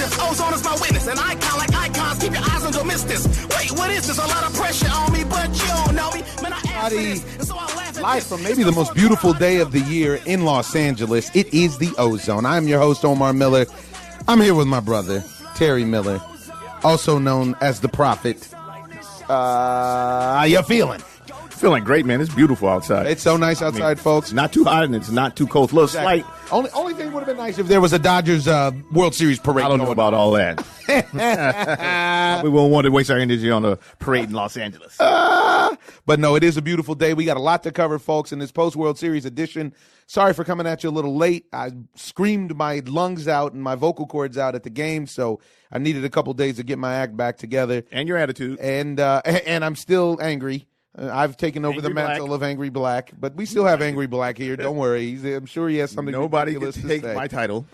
conscience. Ozone is my witness. An icon like icons. Keep your eyes on don't miss this. Wait, what is this? A lot of pressure on me, but you don't know me. Man, I asked for this, and so I laugh at Live this. from maybe the most beautiful day of the year in Los Angeles, it is the Ozone. I'm your host, Omar Miller. I'm here with my brother, Terry Miller, also known as the Prophet. How you feeling? Feeling great, man. It's beautiful outside. It's so nice outside, folks. Not too hot and it's not too cold. A little slight. Only thing would have been nice if there was a Dodgers World Series parade. I don't know going about on. all that. We won't want to waste our energy on a parade in Los Angeles. But no, it is a beautiful day. We got a lot to cover, folks, in this post-World Series edition. Sorry for coming at you a little late. I screamed my lungs out and my vocal cords out at the game, so I needed a couple days to get my act back together. And your attitude. And I'm still angry. I've taken over Angry the mantle Black. of Angry Black, but we still have Angry Black here. Don't worry. I'm sure he has something Nobody ridiculous can to take say. my title.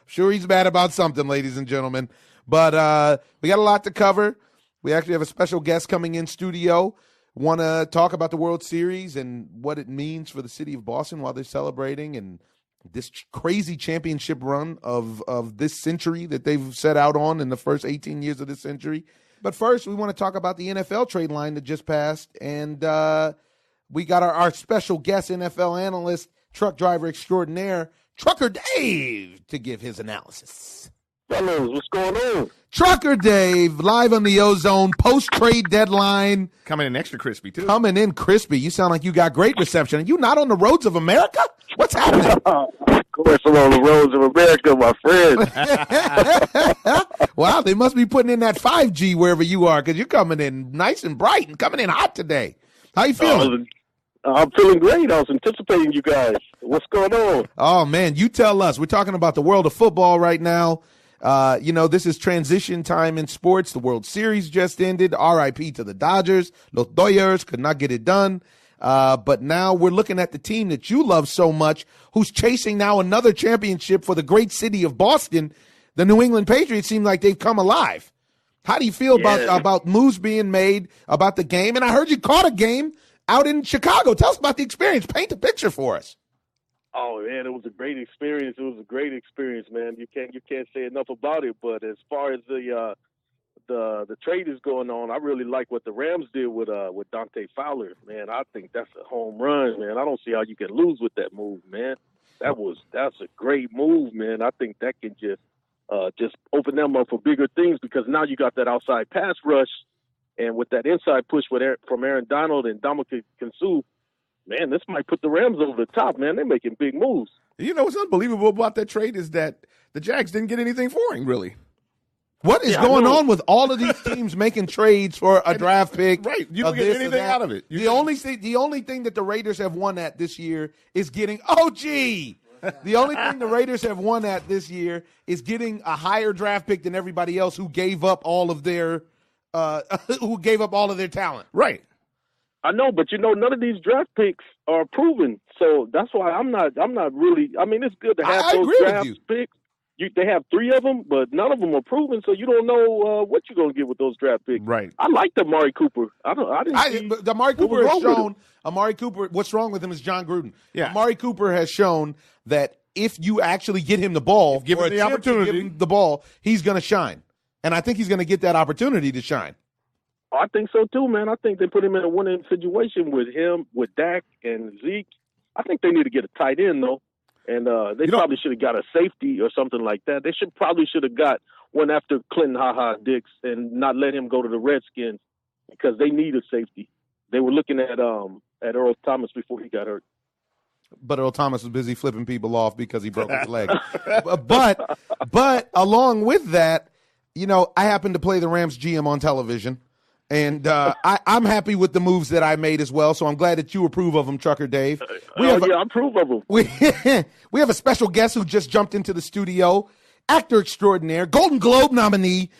Sure he's mad about something, ladies and gentlemen. But we got a lot to cover. We actually have a special guest coming in studio. Want to talk about the World Series and what it means for the city of Boston while they're celebrating and this crazy championship run of this century that they've set out on in the first 18 years of this century. But first, we want to talk about the NFL trade line that just passed. And we got our special guest NFL analyst, truck driver extraordinaire, Trucker Dave, to give his analysis. Fellas, what's going on? Trucker Dave, live on the Ozone, post-trade deadline. Coming in extra crispy, too. Coming in crispy. You sound like you got great reception. Are you not on the roads of America? What's happening? Of course, I'm on the roads of America, my friend. Wow, they must be putting in that 5G wherever you are because you're coming in nice and bright and coming in hot today. How you feeling? I'm feeling great. I was anticipating you guys. What's going on? Oh, man, you tell us. We're talking about the world of football right now. This is transition time in sports. The World Series just ended. RIP to the Dodgers. Los Dodgers could not get it done. But now we're looking at the team that you love so much, who's chasing now another championship for the great city of Boston. The New England Patriots seem like they've come alive. How do you feel about moves being made, about the game? And I heard you caught a game out in Chicago. Tell us about the experience. Paint the picture for us. Oh man, it was a great experience. It was a great experience, man. You can't say enough about it. But as far as the trade is going on, I really like what the Rams did with Dante Fowler. Man, I think that's a home run, man. I don't see how you can lose with that move, man. That's a great move, man. I think that can just open them up for bigger things because now you got that outside pass rush, and with that inside push from Aaron Donald and Dominic Kinsu, man, this might put the Rams over the top, man. They're making big moves. You know what's unbelievable about that trade is that the Jags didn't get anything for him, really. What is going on with all of these teams making trades for a draft pick? Right. You don't get anything out of it. The only thing that the Raiders have won at this year is getting OG. The only thing the Raiders have won at this year is getting a higher draft pick than everybody else who gave up all of their talent. Right. I know, but none of these draft picks are proven. So that's why I'm not really. I mean, it's good to have those draft picks. They have 3 of them, but none of them are proven. So you don't know what you're going to get with those draft picks. Right. I like the Amari Cooper. Amari Cooper has shown. Amari Cooper. What's wrong with him is John Gruden. Yeah. Amari Cooper has shown that if you actually get him the ball, give him the opportunity, give him the ball, he's going to shine. And I think he's going to get that opportunity to shine. I think so too, man. I think they put him in a winning situation with him, with Dak and Zeke. I think they need to get a tight end though, and they probably should have got a safety or something like that. They probably should have got one after Clinton Dix and not let him go to the Redskins because they need a safety. They were looking at Earl Thomas before he got hurt. But Earl Thomas was busy flipping people off because he broke his leg. But along with that, I happen to play the Rams GM on television. And I'm happy with the moves that I made as well, so I'm glad that you approve of them, Trucker Dave. I approve of them. We have a special guest who just jumped into the studio, actor extraordinaire, Golden Globe nominee,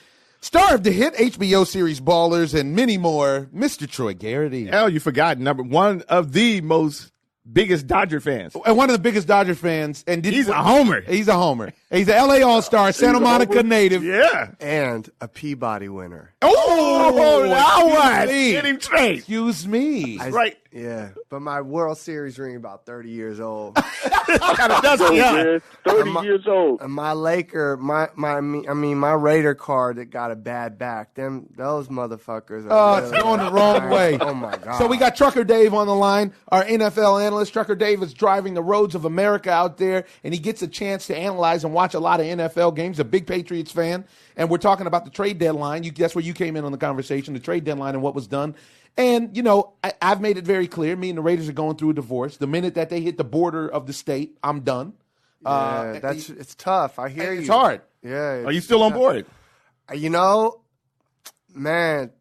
star of the hit HBO series Ballers, and many more, Mr. Troy Garity. Hell, you forgot one of the most biggest Dodger fans. And one of the biggest Dodger fans. And he's a homer. He's a homer. He's an LA All-Star, Santa Monica native. Yeah. And a Peabody winner. Oh, now what? excuse me. Get him straight. Excuse me. Right. Yeah, but my World Series ring about 30 years old. Kind of does So, yeah. man, 30 years old. And my my Raider card that got a bad back. Those motherfuckers. Oh, it's going the wrong way. Oh my God. So we got Trucker Dave on the line, our NFL analyst. Trucker Dave is driving the roads of America out there, and he gets a chance to analyze and watch a lot of NFL games. A big Patriots fan, and we're talking about the trade deadline. That's where you came in on the conversation, the trade deadline and what was done. And, I've made it very clear. Me and the Raiders are going through a divorce. The minute that they hit the border of the state, I'm done. Yeah, it's tough. I hear you. It's hard. Yeah. Are you still on board? Man,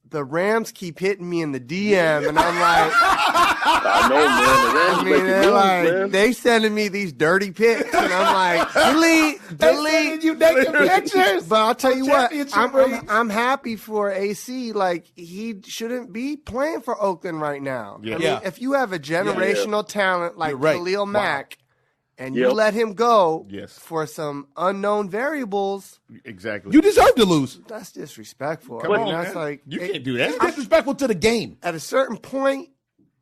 the Rams keep hitting me in the DM, and I'm like, I know, man. The Rams making they're moves, like, man. they sending me these dirty pics, and I'm like, delete. You naked pictures. But I'll tell you what, Championship rings. I'm happy for AC. Like, he shouldn't be playing for Oakland right now. Yeah. I mean, if you have a generational talent like You're right. Khalil Mack, and Yep. you let him go Yes. for some unknown variables, Exactly. You deserve to lose. that's disrespectful. Come I mean, on, that's man. like You can't do that. It's disrespectful to the game. At a certain point,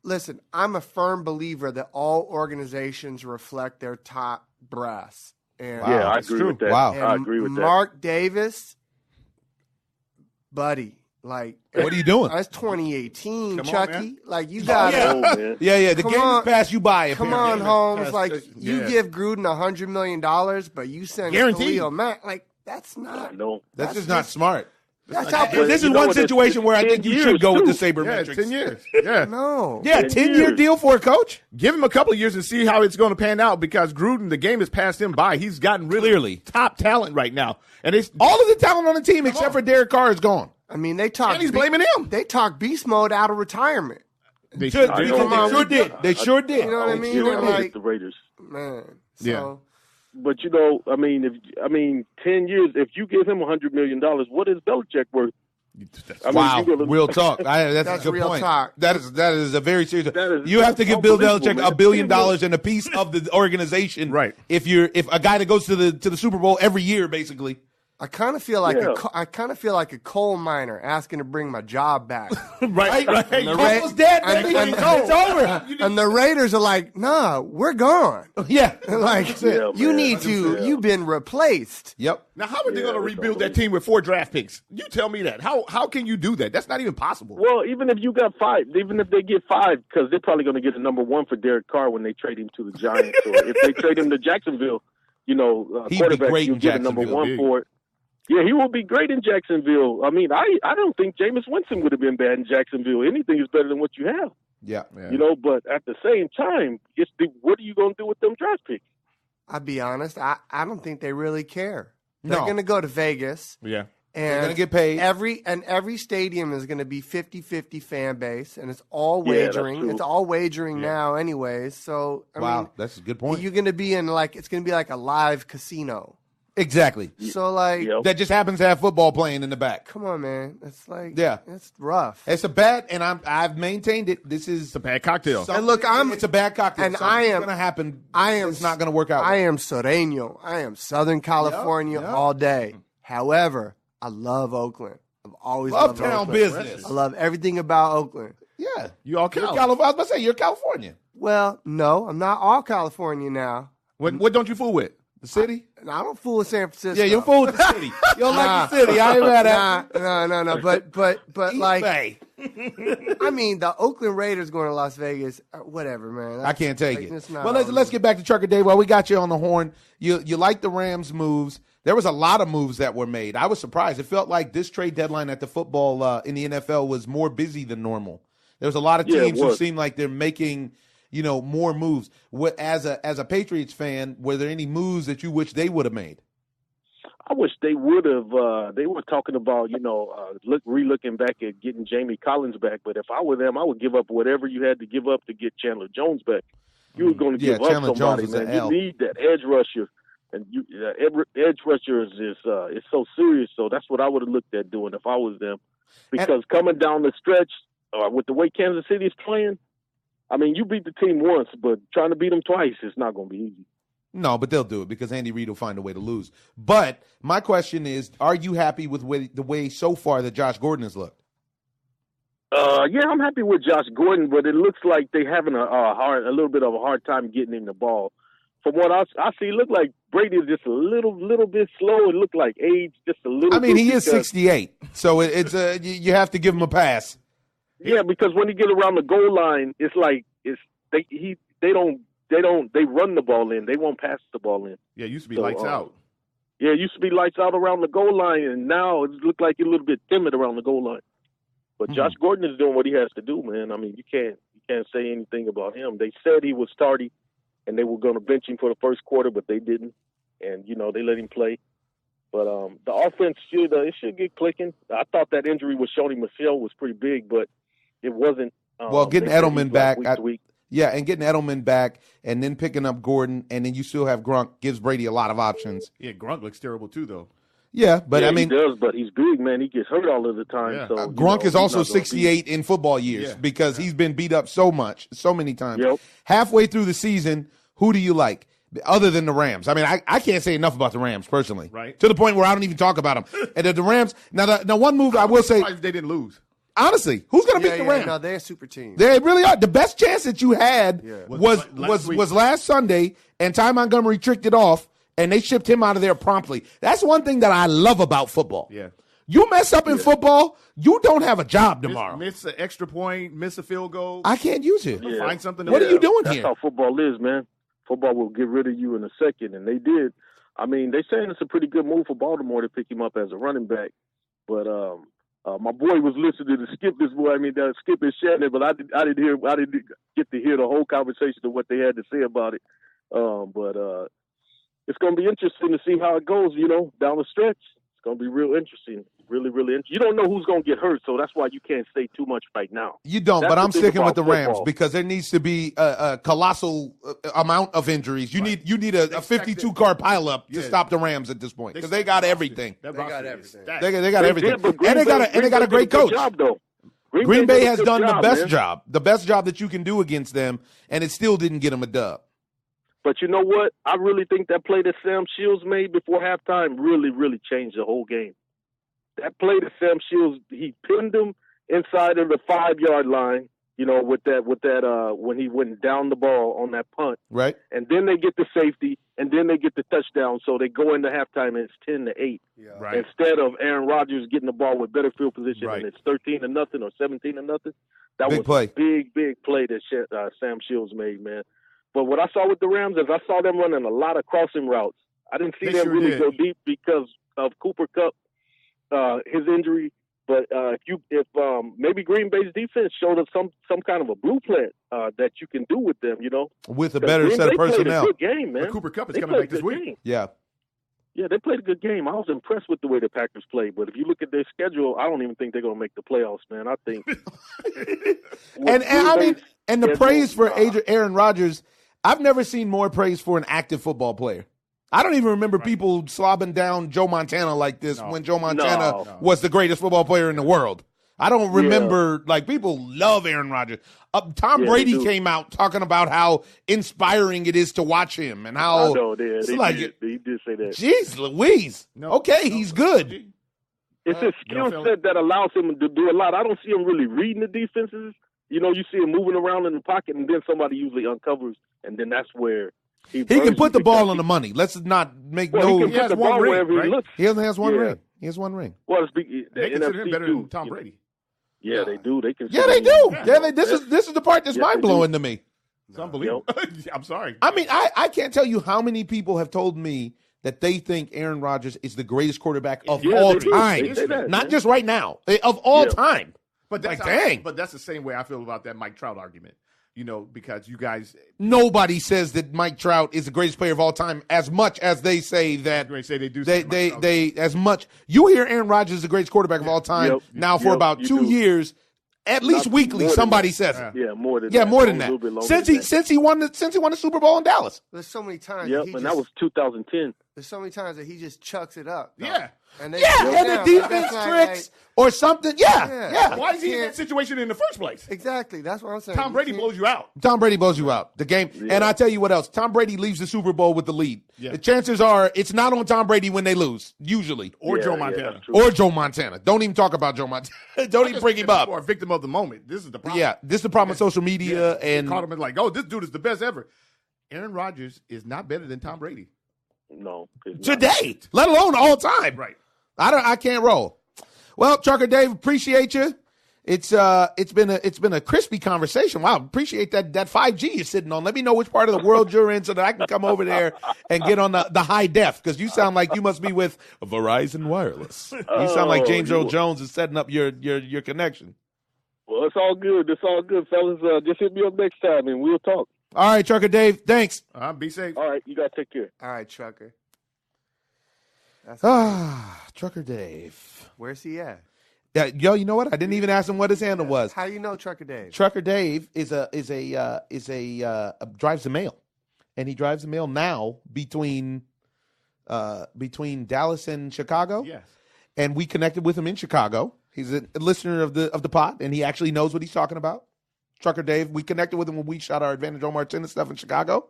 listen, I'm a firm believer that all organizations reflect their top brass. And, Yeah, I that's agree true. with that. Wow. and I agree with that. Mark Davis, buddy, like, What are you doing? that's 2018, Come on, Chucky. man. Like, you got yeah. Oh, man. Yeah. The Come game on. has passed you by. Come apparently. on, Holmes. That's- Like, that's- you yeah. give Gruden $100 million, but you send Guaranteed. Khalil Mack. Like, that's I not. know. That's just not smart. That's how. But This is you know one what, it's situation where I 10 think you years, should go with too. the Yeah, sabermetrics. 10 years. Yeah. No. Yeah, 10 10-year years. deal for a coach? Give him a couple of years and see how it's going to pan out because Gruden, the game has passed him by. He's gotten really Clearly. top talent right now. And it's All of the talent on the team except for Derek Carr is gone. I mean, they talk. and he's blaming him. They talk beast mode out of retirement. They Should, I they know, sure man. did. They sure did. You know what I Oh, mean? yeah, They're I hate like- the Raiders. Man. Yeah. So, But 10 years. If you give him $100 million, what is Belichick worth? I mean, Wow, you gotta- real talk. That's That's a good real point. talk. That is a very serious. That is- You have to give that's Bill Belichick unbelievable, $1 man. billion and a piece of the organization. Right. If a guy that goes to the Super Bowl every year, basically. I kind of feel like Yeah. a coal miner asking to bring my job back. right. The Cole's Ra- dead, and- baby. and- It's over. And the Raiders are like, nah, we're gone. Yeah. Like, Yeah, you man. need to, 100%. you've been replaced. Yep. Now, how are they Yeah, going to that's rebuild that team with 4 draft picks? You tell me that. How can you do that? That's not even possible. Well, even if you got 5, even if they get 5, because they're probably going to get a number 1 for Derek Carr when they trade him to the Giants, or if they trade him to Jacksonville, He'd be quarterback, great you'll in get a number Jacksonville. 1 for it. Yeah, he will be great in Jacksonville. I mean, I don't think Jameis Winston would have been bad in Jacksonville. Anything is better than what you have, Yeah. But at the same time, what are you going to do with them draft picks? I'll be honest, I don't think they really care. They're No. going to go to Vegas. Yeah. They're And gonna get paid. Every stadium is going to be 50-50 fan base, and it's all Yeah, that's wagering. true. It's all wagering now, anyways. So I Wow, mean, that's a good point. you're going to be in it's going to be like a live casino. Exactly. So like, Yep. That just happens to have football playing in the back. come on, man, it's like, Yeah. it's rough. It's a bad, and I've maintained it. This is It's a bad cocktail. And look, it's a bad cocktail. and Something's I am- going to happen. I am It's not going to work out. I am Sureño. I am Southern California yep. all day. However, I love Oakland. I've always Love loved town Oakland. business. I love everything about Oakland. Yeah. You all You're count. I was about to say, you're California. Well, no, I'm not all California now. What don't you fool with? The city? And I don't fool with San Francisco. Yeah, you're full with the city. You don't like the city. I ain't mad at No. But you. like, Bay. I mean, the Oakland Raiders going to Las Vegas, whatever, man. I can't take Like, it. it's not Well, all let's get back to Trucker Dave. While we got you on the horn, you like the Rams moves. There was a lot of moves that were made. I was surprised. It felt like this trade deadline at the football in the NFL was more busy than normal. There was a lot of Yeah, it teams who was. seemed like they're making, more moves. What as a Patriots fan, were there any moves that you wish they would have made? I wish they would have. They were talking about, re-looking back at getting Jamie Collins back. But if I were them, I would give up whatever you had to give up to get Chandler Jones back. You were going to Yeah, give up Chandler somebody, Jones was man. an You L. need that edge rusher, and edge rusher is so serious. So that's what I would have looked at doing if I was them. Because coming down the stretch with the way Kansas City is playing, I mean, you beat the team once, but trying to beat them twice is not going to be easy. No, but they'll do it because Andy Reid will find a way to lose. But my question is, are you happy with the way so far that Josh Gordon has looked? Yeah, I'm happy with Josh Gordon, but it looks like they're having a little bit of a hard time getting him the ball. From what I see, it looked like Brady is just a little bit slow. It looked like age just a little. I mean, bit he is 68, so it's you have to give him a pass. Yeah, because when you get around the goal line, it's like they run the ball in. They won't pass the ball in. Yeah, it used to be lights out. Yeah, it used to be lights out around the goal line, and now it looks like you're a little bit timid around the goal line. But Josh Gordon is doing what he has to do, man. I mean, you can't say anything about him. They said he was starting, and they were going to bench him for the first quarter, but they didn't. And they let him play. But the offense should get clicking. I thought that injury with Shoney Michel was pretty big, but it wasn't. Well, getting Edelman back, week to week. Yeah, and getting Edelman back, and then picking up Gordon, and then you still have Gronk gives Brady a lot of options. Yeah, Gronk looks terrible too, though. Yeah, but I mean, he does, but he's big, man. He gets hurt all of the time. Yeah. So Gronk is also 68 in football years because he's been beat up so many times. Yep. Halfway through the season, who do you like other than the Rams? I mean, I can't say enough about the Rams personally, right? To the point where I don't even talk about them. And the Rams now one move I will say, they didn't lose. Honestly, who's going to beat the Rams? No, they're a super team. They really are. The best chance that you had was last Sunday, and Ty Montgomery tricked it off. And they shipped him out of there promptly. That's one thing that I love about football. Yeah. You mess up in football, you don't have a job tomorrow. Miss an extra point, miss a field goal. I can't use it. Yeah. Find something. What are you doing That's here? how football is, man. Football will get rid of you in a second, and they did. I mean, they saying it's a pretty good move for Baltimore to pick him up as a running back. But my boy was listening to Skip Skip and Shannon, but I didn't get to hear the whole conversation of what they had to say about it. But it's going to be interesting to see how it goes, down the stretch. It's going to be real interesting, really, really interesting. You don't know who's going to get hurt, so that's why you can't say too much right now. You don't, That's but I'm sticking with the Rams football. because there needs to be a colossal amount of injuries. You need a 52-car pileup to stop the Rams at this point because they got everything. They got everything. They got everything, and they got a great coach. Job, though. Green Bay has done the best man. job, the best job that you can do against them, and it still didn't get them a dub. But you know what? I really think that play that Sam Shields made before halftime really, really changed the whole game. That play that Sam Shields, he pinned him inside of the 5-yard line, with that when he went down the ball on that punt. Right. And then they get the safety, and then they get the touchdown. So they go into halftime and it's 10-8. Yeah. Right. Instead of Aaron Rodgers getting the ball with better field position Right. and it's 13-0 or 17-0. That Big was play. a big play that Sam Shields made, man. But what I saw with the Rams is I saw them running a lot of crossing routes. I didn't see They them sure really did. go deep because of Cooper Kupp, his injury. But if maybe Green Bay's defense showed us some kind of a blueprint that you can do with them, With a better Green set of Bay played personnel. a good game, man. But Cooper Kupp is They coming played back this a good week. game. Yeah. Yeah, they played a good game. I was impressed with the way the Packers played. But if you look at their schedule, I don't even think they're going to make the playoffs, man. I think. And I mean, and the schedule, praise for Aaron Rodgers, I've never seen more praise for an active football player. I don't even remember people slobbing down Joe Montana like this when Joe Montana was the greatest football player in the world. I don't remember, people love Aaron Rodgers. Tom Brady came out talking about how inspiring it is to watch him and how I know, he did say that. Jeez Louise. Okay, he's good. It's his skill set that allows him to do a lot. I don't see him really reading the defenses. You see him moving around in the pocket, and then somebody usually uncovers, and then that's where he can put the ball on the money. Let's not make he can put the ball wherever he looks. He only has one ring. He has one ring. Well, They consider him better than Tom Brady. Yeah, they do. They can. Yeah, they do. Yeah, this is the part that's mind blowing to me. It's unbelievable. I'm sorry. I mean, I can't tell you how many people have told me that they think Aaron Rodgers is the greatest quarterback of all time, not just right now, of all time. But that's dang. But that's the same way I feel about that Mike Trout argument. Because you guys. Nobody says that Mike Trout is the greatest player of all time as much as they say that. They say they do. They as much. You hear Aaron Rodgers is the greatest quarterback of all time now for about 2 years. At least weekly, somebody says it. Yeah, more than more than that. Since he won the Super Bowl in Dallas. There's so many times. Yep, and that was 2010. There's so many times that he just chucks it up. Though. Yeah. And they Yeah, go and the down. defense That's tricks or something. Yeah, Yeah. yeah. Why is he in can't- that situation in the first place? Exactly. That's what I'm saying. Tom You Brady can't- blows you out. Tom Brady blows you out. The game. And I tell you what else. Tom Brady leaves the Super Bowl with the lead. Yeah. The chances are it's not on Tom Brady when they lose, usually. Or Yeah, Joe yeah, Montana. that's true. Or Joe Montana. Don't even talk about Joe Montana. Don't even bring him up. Or a victim of the moment. This is the problem. Yeah, this is the problem with social media. And caught him in like, oh, this dude is the best ever. Aaron Rodgers is not better than Tom Brady. No. it's not. today, let alone all time. Right. I can't roll. Well, Trucker Dave, appreciate you. It's been a crispy conversation. Wow, appreciate that 5G you're sitting on. Let me know which part of the world you're in so that I can come over there and get on the high def, because you sound like you must be with Verizon Wireless. You sound like James Earl Jones is setting up your connection. Well, it's all good. It's all good, fellas. Just hit me up next time, and we'll talk. All right, Trucker Dave, thanks. Be safe. All right, you got to take care. All right, Trucker. That's Trucker Dave. Where's he at? Yeah, yo, you know what? I didn't even ask him what his handle was. How you know Trucker Dave? Trucker Dave drives the mail, and he drives the mail now between Dallas and Chicago. Yes. And we connected with him in Chicago. He's a listener of the pod, and he actually knows what he's talking about. Trucker Dave, we connected with him when we shot our Advantage on Martinez stuff in Chicago,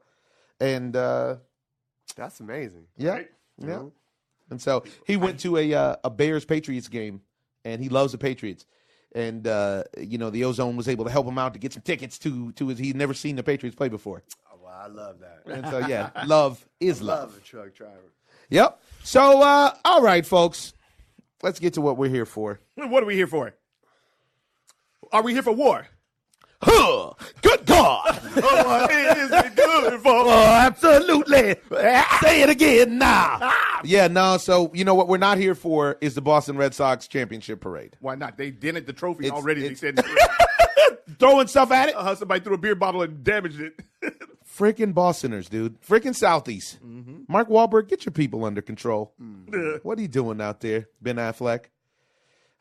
and That's amazing. yeah, Right. yeah. And so he went to a Bears Patriots game, and he loves the Patriots. And the OZone was able to help him out to get some tickets to his. He'd never seen the Patriots play before, Oh, well, I love that. and so yeah, love is love. Love a truck driver. Yep. So all right, folks, let's get to what we're here for. What are we here for? Are we here for war? Huh, good God. What is it good for? Oh, absolutely. Say it again now. Yeah, no, so you know what we're not here for is the Boston Red Sox championship parade. Why not? They dented the trophy It's- already. They it's- said Throwing stuff at it. somebody threw a beer bottle and damaged it. Freaking Bostoners, dude. Freaking Southies. Mark Wahlberg, get your people under control. What are you doing out there, Ben Affleck?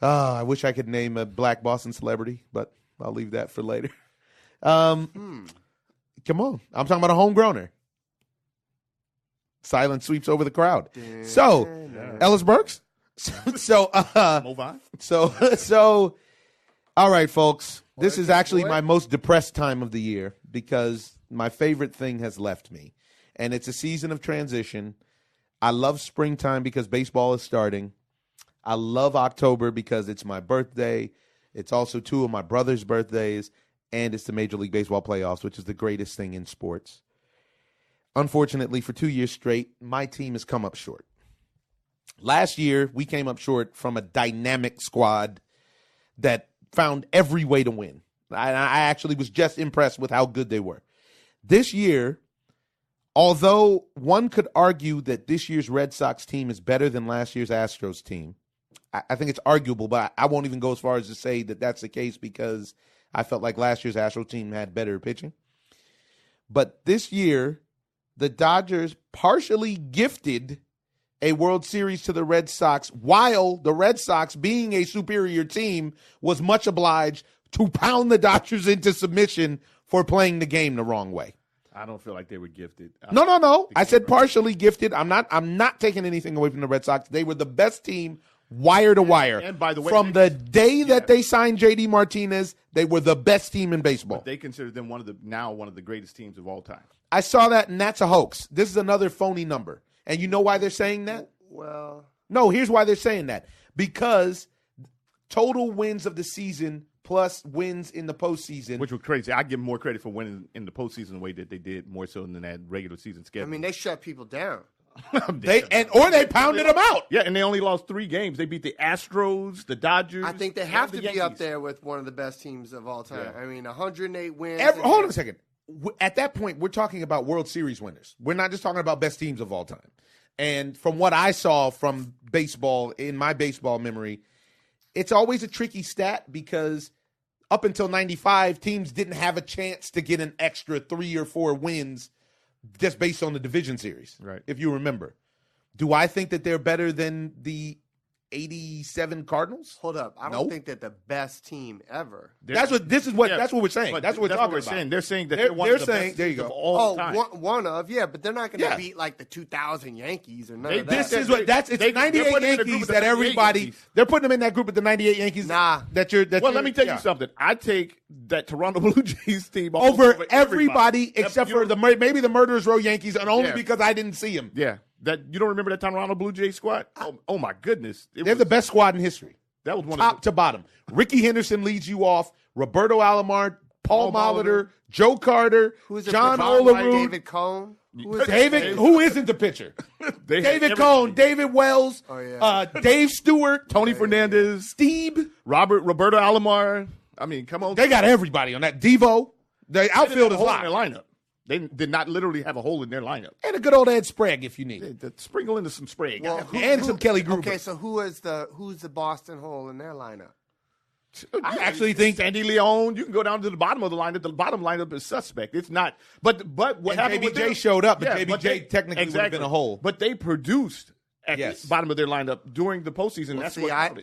I wish I could name a black Boston celebrity, but I'll leave that for later. Come on. I'm talking about a homegrowner. Silence sweeps over the crowd. So, Ellis Burks? So, Move on. so, all right, folks. This is actually my most depressed time of the year because my favorite thing has left me. And it's a season of transition. I love springtime because baseball is starting. I love October because it's my birthday. It's also two of my brother's birthdays. And it's the Major League Baseball playoffs, which is the greatest thing in sports. Unfortunately, for 2 years straight, my team has come up short. Last year, we came up short from a dynamic squad that found every way to win. I actually was just impressed with how good they were. This year, although one could argue that this year's Red Sox team is better than last year's Astros team, I think it's arguable, but I won't even go as far as to say that that's the case because I felt like last year's Astros team had better pitching. But this year, the Dodgers partially gifted a World Series to the Red Sox, while the Red Sox, being a superior team, was much obliged to pound the Dodgers into submission for playing the game the wrong way. I don't feel like they were gifted. No. I said partially gifted. I'm not taking anything away from the Red Sox. They were the best team wire to wire. And by the way, from the day that they signed JD Martinez, they were the best team in baseball. They consider them one of the greatest teams of all time. I saw that, and that's a hoax. This is another phony number. And you know why they're saying that? Well, No, here's why they're saying that. Because total wins of the season plus wins in the postseason. Which was crazy. I give them more credit for winning in the postseason the way that they did, more so than that regular season schedule. I mean, they shut people down. They pounded them out. Yeah, and they only lost 3 games. They beat the Astros, the Dodgers. I think they have and to the be up Yankees. there with one of the best teams of all time. Yeah. I mean, 108 wins. Hold on a second. At that point, we're talking about World Series winners. We're not just talking about best teams of all time. And from what I saw from baseball, in my baseball memory, it's always a tricky stat because up until 95, teams didn't have a chance to get an extra 3 or 4 wins just based on the division series, right? If you remember. Do I think that they're better than the 87 Cardinals? Hold up. I don't think that the best team ever. That's what we're saying. That's what we're talking about. Saying. They're saying that they're one of the best there you go. of all time. But they're not going to beat like the 2000 Yankees or none of that. This is what it's 98 Yankees that everybody they're putting them in that group with the 98 Yankees. Nah. Let me tell you something. I take that Toronto Blue Jays team over everybody except for maybe the Murderers Row Yankees, and only because I didn't see them. Yeah. That you don't remember that Toronto Blue Jays squad? Oh my goodness. They're the best squad in history. That was one top to bottom. Ricky Henderson leads you off. Roberto Alomar, Paul Molitor, Joe Carter, John Olerud, David Cone. Who isn't the pitcher? David Cone, David Wells, Dave Stewart, Tony Fernandez, Steve, Roberto Alomar. I mean, come on. They got everybody on that. Devo. The outfield is locked. Their lineup. They did not literally have a hole in their lineup. And a good old Ed Sprague if you need. Sprinkle into some Sprague. Well, and some Kelly Gruber. Okay, so who's the Boston hole in their lineup? I actually think Sandy Leon. You can go down to the bottom of the lineup. The bottom lineup is suspect. It's not. But what happened? JBJ showed up, but JBJ technically would have been a hole. But they produced at the bottom of their lineup during the postseason.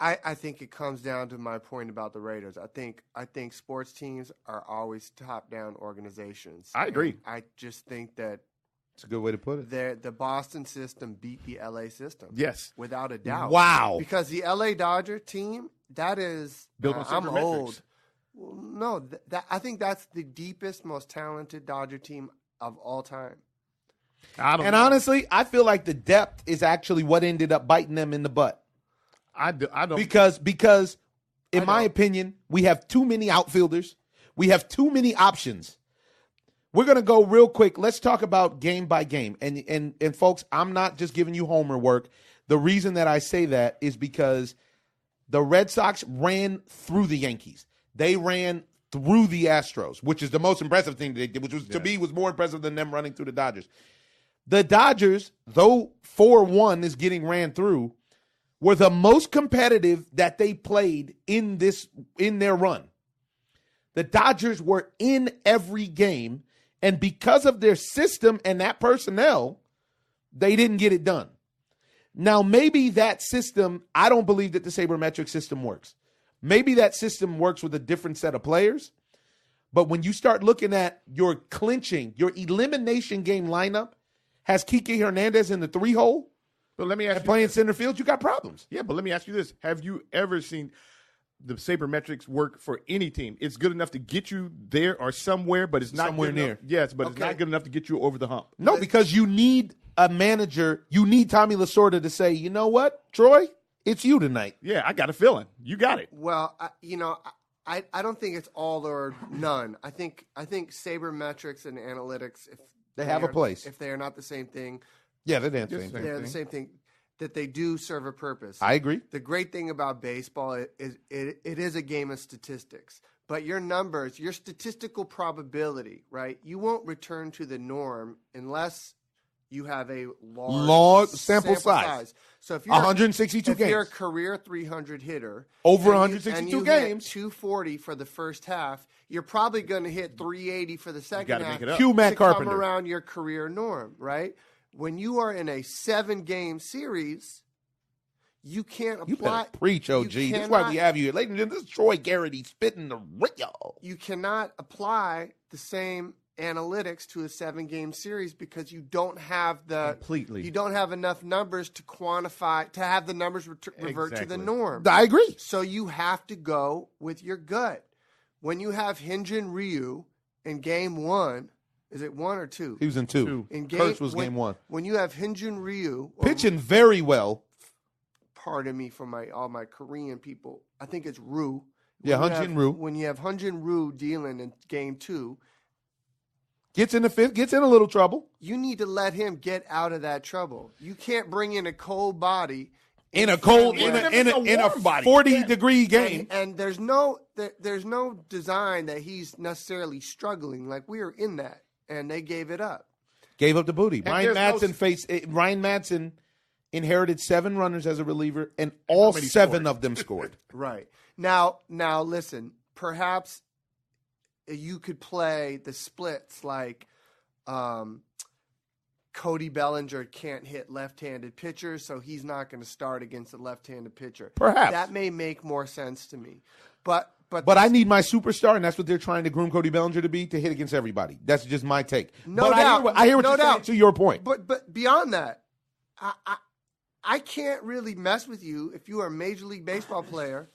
I think it comes down to my point about the Raiders. I think sports teams are always top-down organizations. I agree. I just think that it's a good way to put it. The Boston system beat the LA system. Yes, without a doubt. Wow. Because the LA Dodger team, that is built on I'm metrics. old. Well, no, I think that's the deepest, most talented Dodger team of all time. Honestly, I feel like the depth is actually what ended up biting them in the butt. I don't because in my opinion, we have too many outfielders. We have too many options. We're gonna go real quick. Let's talk about game by game. And folks, I'm not just giving you homer work. The reason that I say that is because the Red Sox ran through the Yankees. They ran through the Astros, which is the most impressive thing they did, which was to me was more impressive than them running through the Dodgers. The Dodgers, though 4-1 is getting ran through, were the most competitive that they played in their run. The Dodgers were in every game, and because of their system and that personnel, they didn't get it done. Now, maybe that system, I don't believe that the sabermetric system works. Maybe that system works with a different set of players, but when you start looking at your clinching, your elimination game lineup, has Kike Hernandez in the 3-hole, but let me ask you playing center field, you got problems. Yeah, but let me ask you this. Have you ever seen the sabermetrics work for any team? It's good enough to get you there or somewhere, but it's not somewhere near. Yes, but it's not good enough to get you over the hump. No, because you need a manager. You need Tommy Lasorda to say, you know what, Troy, it's you tonight. Yeah, I got a feeling. You got it. Well, I don't think it's all or none. I think sabermetrics and analytics, if they have a place. If they are not the same thing. Yeah, they're the same thing. They're the same thing. That they do serve a purpose. I agree. The great thing about baseball is it is a game of statistics. But your numbers, your statistical probability, right? You won't return to the norm unless you have a large sample size. So if you're 162 games, if you're a career 300 hitter, over 162 games, 240 for the first half, you're probably going to hit 380 for the second half. Cue Matt Carpenter. Come around your career norm, right? When you are in a 7-game series, you can't apply. You better preach, OG. That's why we have you here. Ladies and gentlemen, this is Troy Garity spitting the real. You cannot apply the same analytics to a 7-game series because you don't have you don't have enough numbers to quantify, to have the numbers revert to the norm. I agree. So you have to go with your gut. When you have Hyun-Jin Ryu in game 1, is it 1 or 2? He was in 2. Kurtz was game 1. When you have Hyun-Jin Ryu pitching very well. Pardon me for all my Korean people. I think it's Ryu. Yeah, Hyun-Jin Ryu. When you have Hyun-Jin Ryu dealing in game 2, gets in the fifth, gets in a little trouble. You need to let him get out of that trouble. You can't bring in a cold body in a 40-degree game. And there's no design that he's necessarily struggling. Like, we are in that, and they gave it up. Gave up the booty. Ryan Madsen inherited 7 runners as a reliever, and all 7 of them scored. Right. Now listen, perhaps you could play the splits like Cody Bellinger can't hit left-handed pitchers, so he's not going to start against a left-handed pitcher. Perhaps. That may make more sense to me. But I need my superstar, and that's what they're trying to groom Cody Bellinger to be, to hit against everybody. That's just my take. No but doubt. I hear what No you're saying, doubt. to your point. But beyond that, I can't really mess with you if you are a Major League Baseball player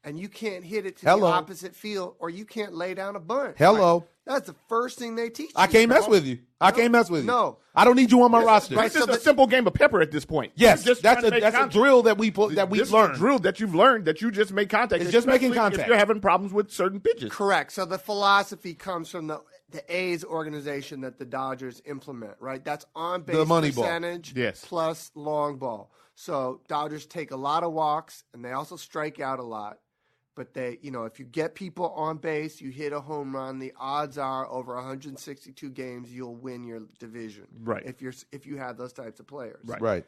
and you can't hit it to the opposite field, or you can't lay down a bunt. Hello. Right? That's the first thing they teach you. I can't mess with you. I can't mess with you. No. I don't need you on my roster. It's just a simple game of pepper at this point. Yes, You're just that's trying to make a drill that we've This is a learned. drill that you've learned that you just make contact. It's just making especially contact. if you're having problems with certain pitches. Correct. So the philosophy comes from the A's organization that the Dodgers implement, right? That's on-base The money ball. percentage Yes. plus long ball. So Dodgers take a lot of walks, and they also strike out a lot. But they, if you get people on base, you hit a home run, the odds are over 162 games you'll win your division. Right. If you have those types of players. Right.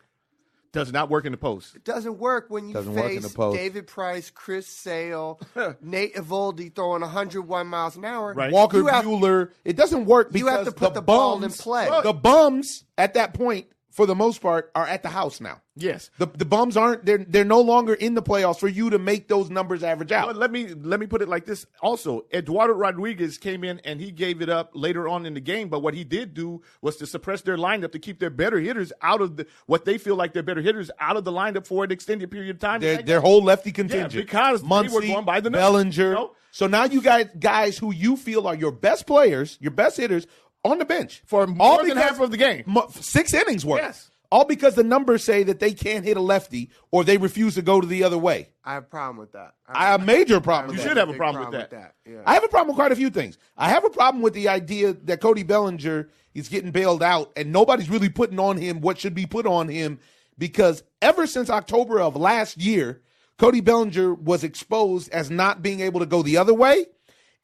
Does not work in the post. It doesn't work when you Doesn't work in the face post. David Price, Chris Sale, Nate Eovaldi throwing 101 miles an hour. Right. Walker You have- Buehler. It doesn't work because You have to put the the ball in bums, play. The bums at that point, for the most part, are at the house now. Yes. The bums aren't. They're no longer in the playoffs for you to make those numbers average out. But let me put it like this. Also, Eduardo Rodriguez came in and he gave it up later on in the game. But what he did do was to suppress their lineup to keep their better hitters out of what they feel like their better hitters out of the lineup for an extended period of time. Their whole lefty contingent, because they Muncy, were going by the numbers, Bellinger. So now you guys who you feel are your best players, your best hitters, on the bench for more than half of the game. 6 innings worth. Yes. All because the numbers say that they can't hit a lefty or they refuse to go to the other way. I have a problem with that. I have a major problem with You that. should have a Big problem with that. Yeah. I have a problem with quite a few things. I have a problem with the idea that Cody Bellinger is getting bailed out and nobody's really putting on him what should be put on him, because ever since October of last year, Cody Bellinger was exposed as not being able to go the other way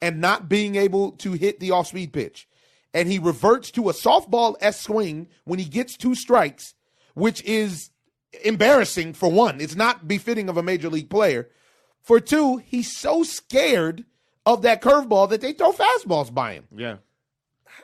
and not being able to hit the off-speed pitch. And he reverts to a softball-esque swing when he gets 2 strikes, which is embarrassing for one. It's not befitting of a major league player. For 2, he's so scared of that curveball that they throw fastballs by him. Yeah.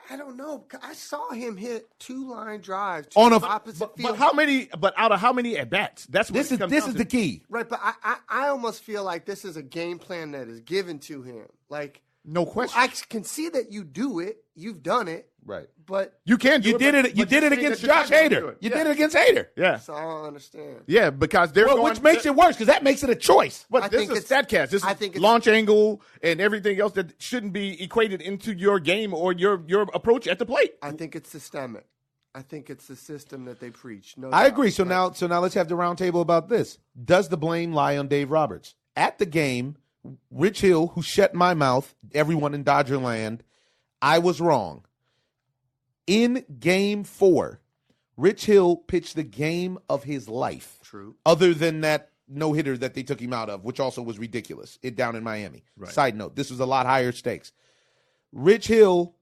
I don't know. I saw him hit 2 line drives On to a- the opposite But field. how many? But out of how many at bats? That's what This it comes is down to. the key. Right, but I almost feel like this is a game plan that is given to him. Like, No question. I can see that you do it. You've done it. Right. But You can. Do You did it. but You did you're it saying against that you're Josh not gonna do Hader. it. You Yeah. did it against Hader. Yeah. so I don't understand. Yeah, because they're going. Which makes it worse because that makes it a choice. But I this think is it's- StatCast. This I is think it's- launch angle and everything else that shouldn't be equated into your game or your approach at the plate. I think it's systemic. I think it's the system that they preach. No I doubt. agree. So Like, now let's have the round table about this. Does the blame lie on Dave Roberts? At the game, Rich Hill, who shut my mouth, everyone in Dodger land, I was wrong. In game 4, Rich Hill pitched the game of his life. True. Other than that no-hitter that they took him out of, which also was ridiculous, down in Miami. Right. Side note, this was a lot higher stakes. Rich Hill,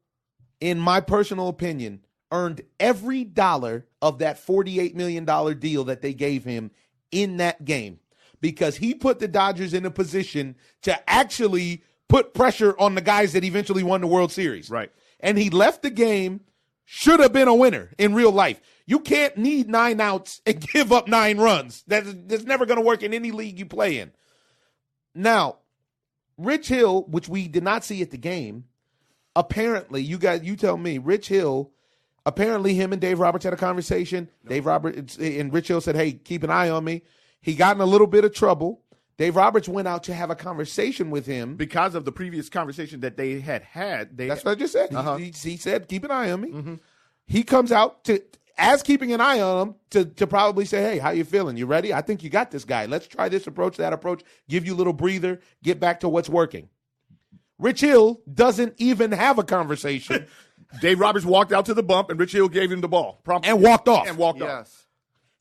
in my personal opinion, earned every dollar of that $48 million deal that they gave him in that game, because he put the Dodgers in a position to actually put pressure on the guys that eventually won the World Series. Right. And he left the game, should have been a winner in real life. You can't need 9 outs and give up 9 runs. That's never going to work in any league you play in. Now, Rich Hill, which we did not see at the game, apparently, you tell me, Rich Hill, apparently him and Dave Roberts had a conversation. Dave Roberts and Rich Hill said, hey, keep an eye on me. He got in a little bit of trouble. Dave Roberts went out to have a conversation with him. Because of the previous conversation that they had. That's what I just said. Uh-huh. He said, keep an eye on me. Mm-hmm. He comes out as keeping an eye on him to probably say, hey, how you feeling? You ready? I think you got this guy. Let's try this approach, that approach, give you a little breather, get back to what's working. Rich Hill doesn't even have a conversation Dave Roberts walked out to the bump and Rich Hill gave him the ball. Promptly. and walked off. And walked off. Yes.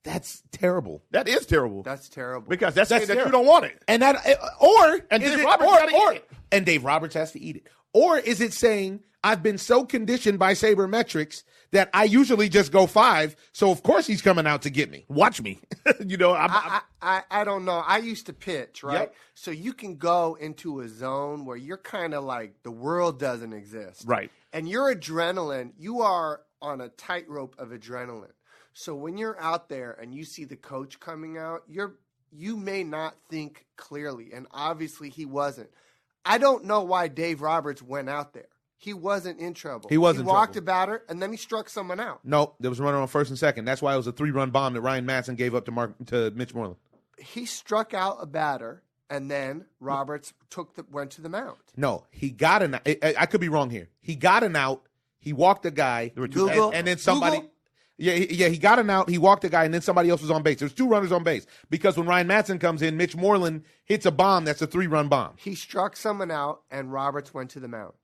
That's terrible. That is terrible. That's terrible. Because that's saying that you terrible. don't want it. And Dave Roberts gotta eat it. And Dave Roberts has to eat it. Or is it saying, I've been so conditioned by sabermetrics that I usually just go 5, so of course he's coming out to get me. Watch me. I don't know. I used to pitch, right? Yep. So you can go into a zone where you're kind of like the world doesn't exist. Right. And your adrenaline, you are on a tightrope of adrenaline. So when you're out there and you see the coach coming out, you may not think clearly, and obviously he wasn't. I don't know why Dave Roberts went out there. He wasn't in trouble. He wasn't. He walked a batter, and then he struck someone out. No, there was a runner on first and second. That's why it was a 3-run bomb that Ryan Madsen gave up to Mitch Moreland. He struck out a batter, and then Roberts went to the mound. No, he got an out. I could be wrong here. He got an out. He walked a guy. And then somebody. Google? Yeah, he got an out. He walked a guy, and then somebody else was on base. There's 2 runners on base because when Ryan Madsen comes in, Mitch Moreland hits a bomb. That's a 3-run bomb. He struck someone out, and Roberts went to the mound.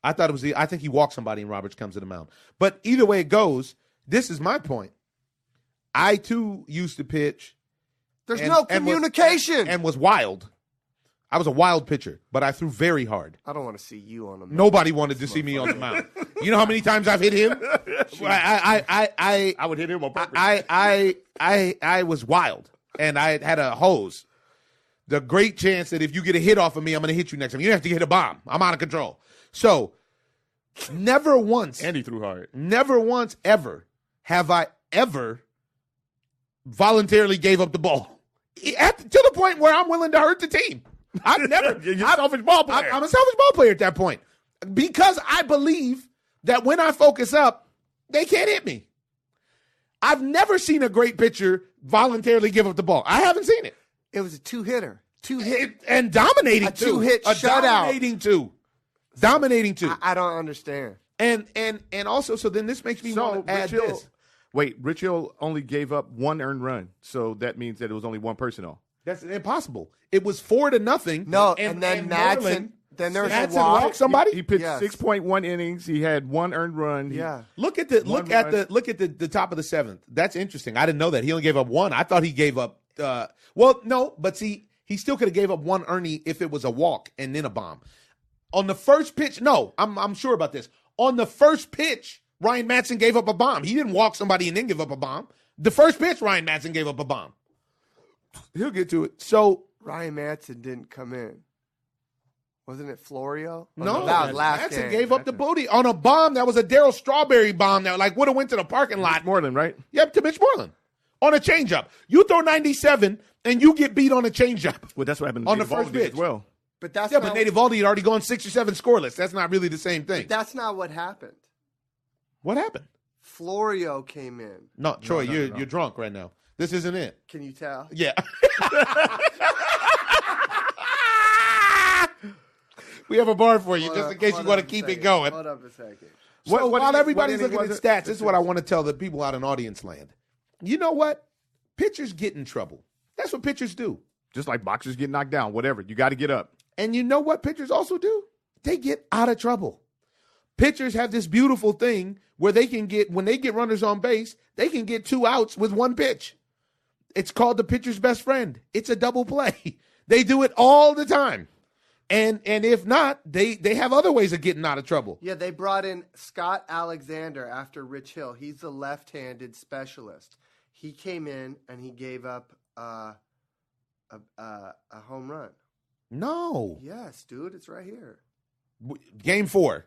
I thought it was I think he walked somebody, and Roberts comes to the mound. But either way it goes, this is my point. I too used to pitch. There's no communication. And was wild. I was a wild pitcher, but I threw very hard. I don't want to see you on the mound. Nobody wanted to see me on the mound. You know how many times I've hit him? I would hit him on purpose. I was wild, and I had a hose. The great chance that if you get a hit off of me, I'm going to hit you next time. You have to hit a bomb. I'm out of control. So, never once. And he threw hard. Never once ever have I ever voluntarily gave up the ball. To the point where I'm willing to hurt the team. I've never. You're a selfish ball player. I'm a selfish ball player at that point because I believe that when I focus up, they can't hit me. I've never seen a great pitcher voluntarily give up the ball. I haven't seen it. It was a 2-hitter. 2-hit. And dominating a two. 2-hit shutout. Dominating two. I don't understand. And also, so then this makes me want to add this. Wait, Rich Hill only gave up 1 earned run, so that means that it was only 1 person on. That's impossible. It was 4-0. No, and then Madsen. Then there was a walk. walk. Somebody. He pitched Yes. 6.1 innings. He had 1 earned run. Yeah. Look at the top of the 7th. That's interesting. I didn't know that he only gave up 1. I thought he gave up. No, but see, he still could have gave up 1 earnie if it was a walk and then a bomb. On the first pitch, no, I'm sure about this. On the first pitch, Ryan Madsen gave up a bomb. He didn't walk somebody and then give up a bomb. The first pitch, Ryan Madsen gave up a bomb. He'll get to it. So Ryan Madsen didn't come in. Wasn't it Florio? No, that was last Madsen game. gave up the booty on a bomb. That was a Darryl Strawberry bomb that would have went to the parking lot. Moreland, right? Yep, to Mitch Moreland on a changeup. You throw 97 and you get beat on a changeup. Well, that's what happened on the first pitch as well. But that's but Nate Eovaldi had already gone 6 or 7 scoreless. That's not really the same thing. But that's not what happened. What happened? Florio came in. No, Troy, you're drunk right now. This isn't it. Can you tell? Yeah. We have a bar for you just in case you want to keep it going. Hold up a second. So while everybody's looking at stats, this is what I want to tell the people out in audience land. You know what? Pitchers get in trouble. That's what pitchers do. Just like boxers get knocked down, whatever. You got to get up. And you know what pitchers also do? They get out of trouble. Pitchers have this beautiful thing where they can get, when they get runners on base, they can get 2 outs with 1 pitch. It's called the pitcher's best friend. It's a double play. They do it all the time. And if not, they have other ways of getting out of trouble. Yeah, they brought in Scott Alexander after Rich Hill. He's the left-handed specialist. He came in and he gave up a home run. No. Yes, dude, it's right here. Game 4.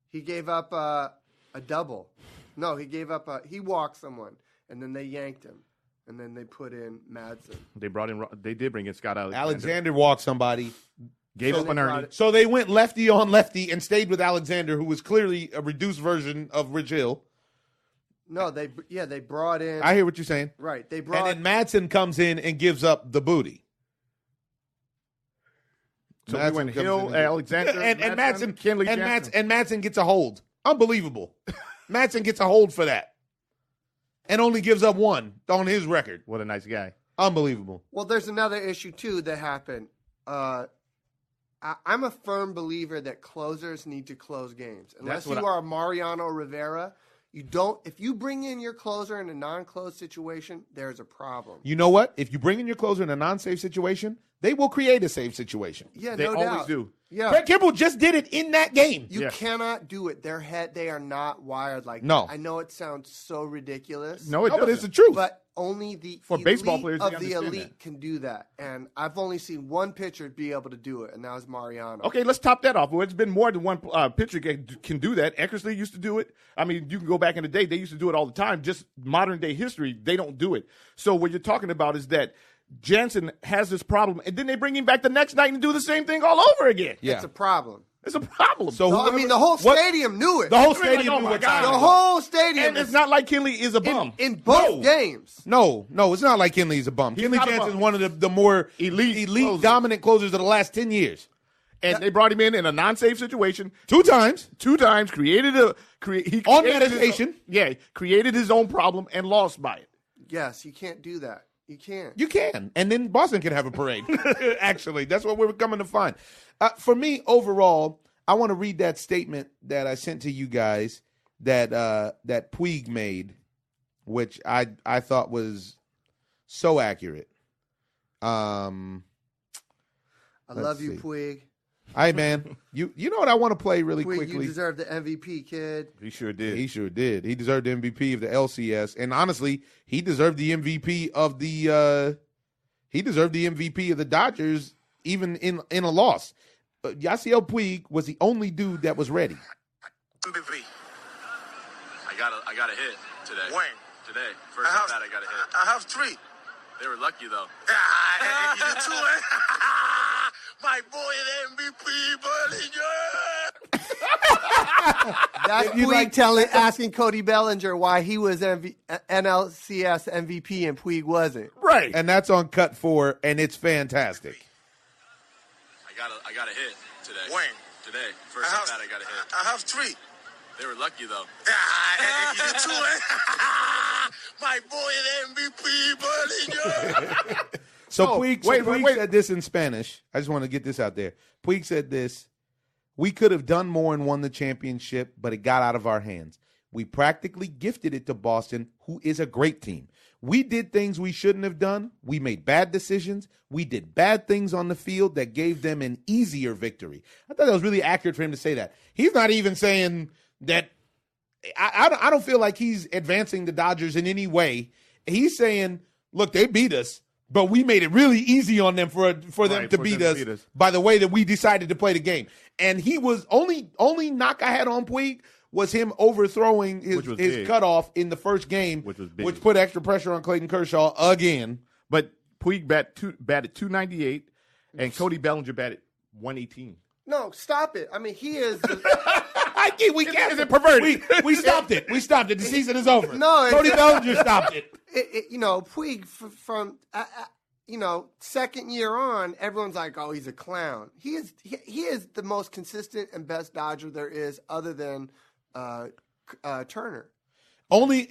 He gave up a double. No, he gave up he walked someone, and then they yanked him. And then they put in Madsen. They did bring in Scott Alexander. Alexander walked somebody. Gave up an earning. So they went lefty on lefty and stayed with Alexander, who was clearly a reduced version of Rich Hill. No, they brought in. I hear what you're saying. Right, they brought. And then Madsen comes in and gives up the booty. So we went Hill, Alexander, and Madsen, Kenley and Madsen gets a hold. Unbelievable. Madsen gets a hold for that. And only gives up 1 on his record. What a nice guy. Unbelievable. Well, there's another issue, too, that happened. I'm a firm believer that closers need to close games. Unless you are Mariano Rivera, you don't. If you bring in your closer in a non-closed situation, there's a problem. You know what? If you bring in your closer in a non-safe situation, they will create a safe situation. Yeah, They no always doubt. do. Yeah. Craig Kimbrell just did it in that game. You Yeah. cannot do it. They are not wired like No. that. I know it sounds so ridiculous. No, it No, but it's doesn't. the truth. But only the For elite baseball players, they of the understand elite that. can do that. And I've only seen one pitcher be able to do it, and that was Mariano. Okay, let's top that off. Well, it's been more than one pitcher can do that. Eckersley used to do it. I mean, you can go back in the day. They used to do it all the time. Just modern day history, they don't do it. So what you're talking about is that Jansen has this problem, and then they bring him back the next night and do the same thing all over again. Yeah. It's a problem. It's a problem. So I mean, the whole what- stadium knew it. the whole I mean, like, stadium oh knew my what God. time The it was. whole stadium. and it's not like Kinley is a bum. in both games. No, it's not like Kenley's a bum. Kenley not a Jansen's bum. one of the more Elite closers. dominant closers of the last 10 years. And they brought him in a non-safe situation 2 times. 2 times, created On his medication. created his own problem and lost by it. Yes, you can't do that. You can't. You can. And then Boston can have a parade. Actually, that's what we're coming to find. For me, overall, I want to read that statement that I sent to you guys that Puig made, which I thought was so accurate. I love you, see. Puig. Hey, man, you know what I want to play really Puig, quickly? you deserve the MVP, kid. He sure did. He sure did. He deserved the MVP of the LCS, and honestly, he deserved the MVP of the Dodgers, even in a loss. Yasiel Puig was the only dude that was ready. MVP. I got a hit today. When? Today. First at bat, I got a hit. I have 3. They were lucky, though. You too, eh? My boy, the MVP, Bellinger. That's Puig asking Cody Bellinger why he was NLCS MVP and Puig wasn't. Right. And that's on Cut 4, and it's fantastic. I got a hit today. When? Today. First at bat, I got a hit. I have 3. They were lucky, though. You too, eh? My boy, the MVP, Bellinger. So Oh, Puig, wait. said this in Spanish. I just want to get this out there. Puig said this: "We could have done more and won the championship, but it got out of our hands. We practically gifted it to Boston, who is a great team. We did things we shouldn't have done. We made bad decisions. We did bad things on the field that gave them an easier victory." I thought that was really accurate for him to say that. He's not even saying that. I don't feel like he's advancing the Dodgers in any way. He's saying, look, they beat us, but we made it really easy on them for them to beat us by the way that we decided to play the game. And he was only knock I had on Puig was him overthrowing his cutoff in the first game, Which was big. which put extra pressure on Clayton Kershaw again. But Puig batted 298, and Cody Bellinger batted 118. No, stop it. I mean, he is. We can't. Is it perverted? We stopped it. We stopped it. The season is over. No, it's- Cody Bellinger stopped it. Puig from second year on, everyone's like, oh, he's a clown. He is the most consistent and best Dodger there is, other than Turner. Only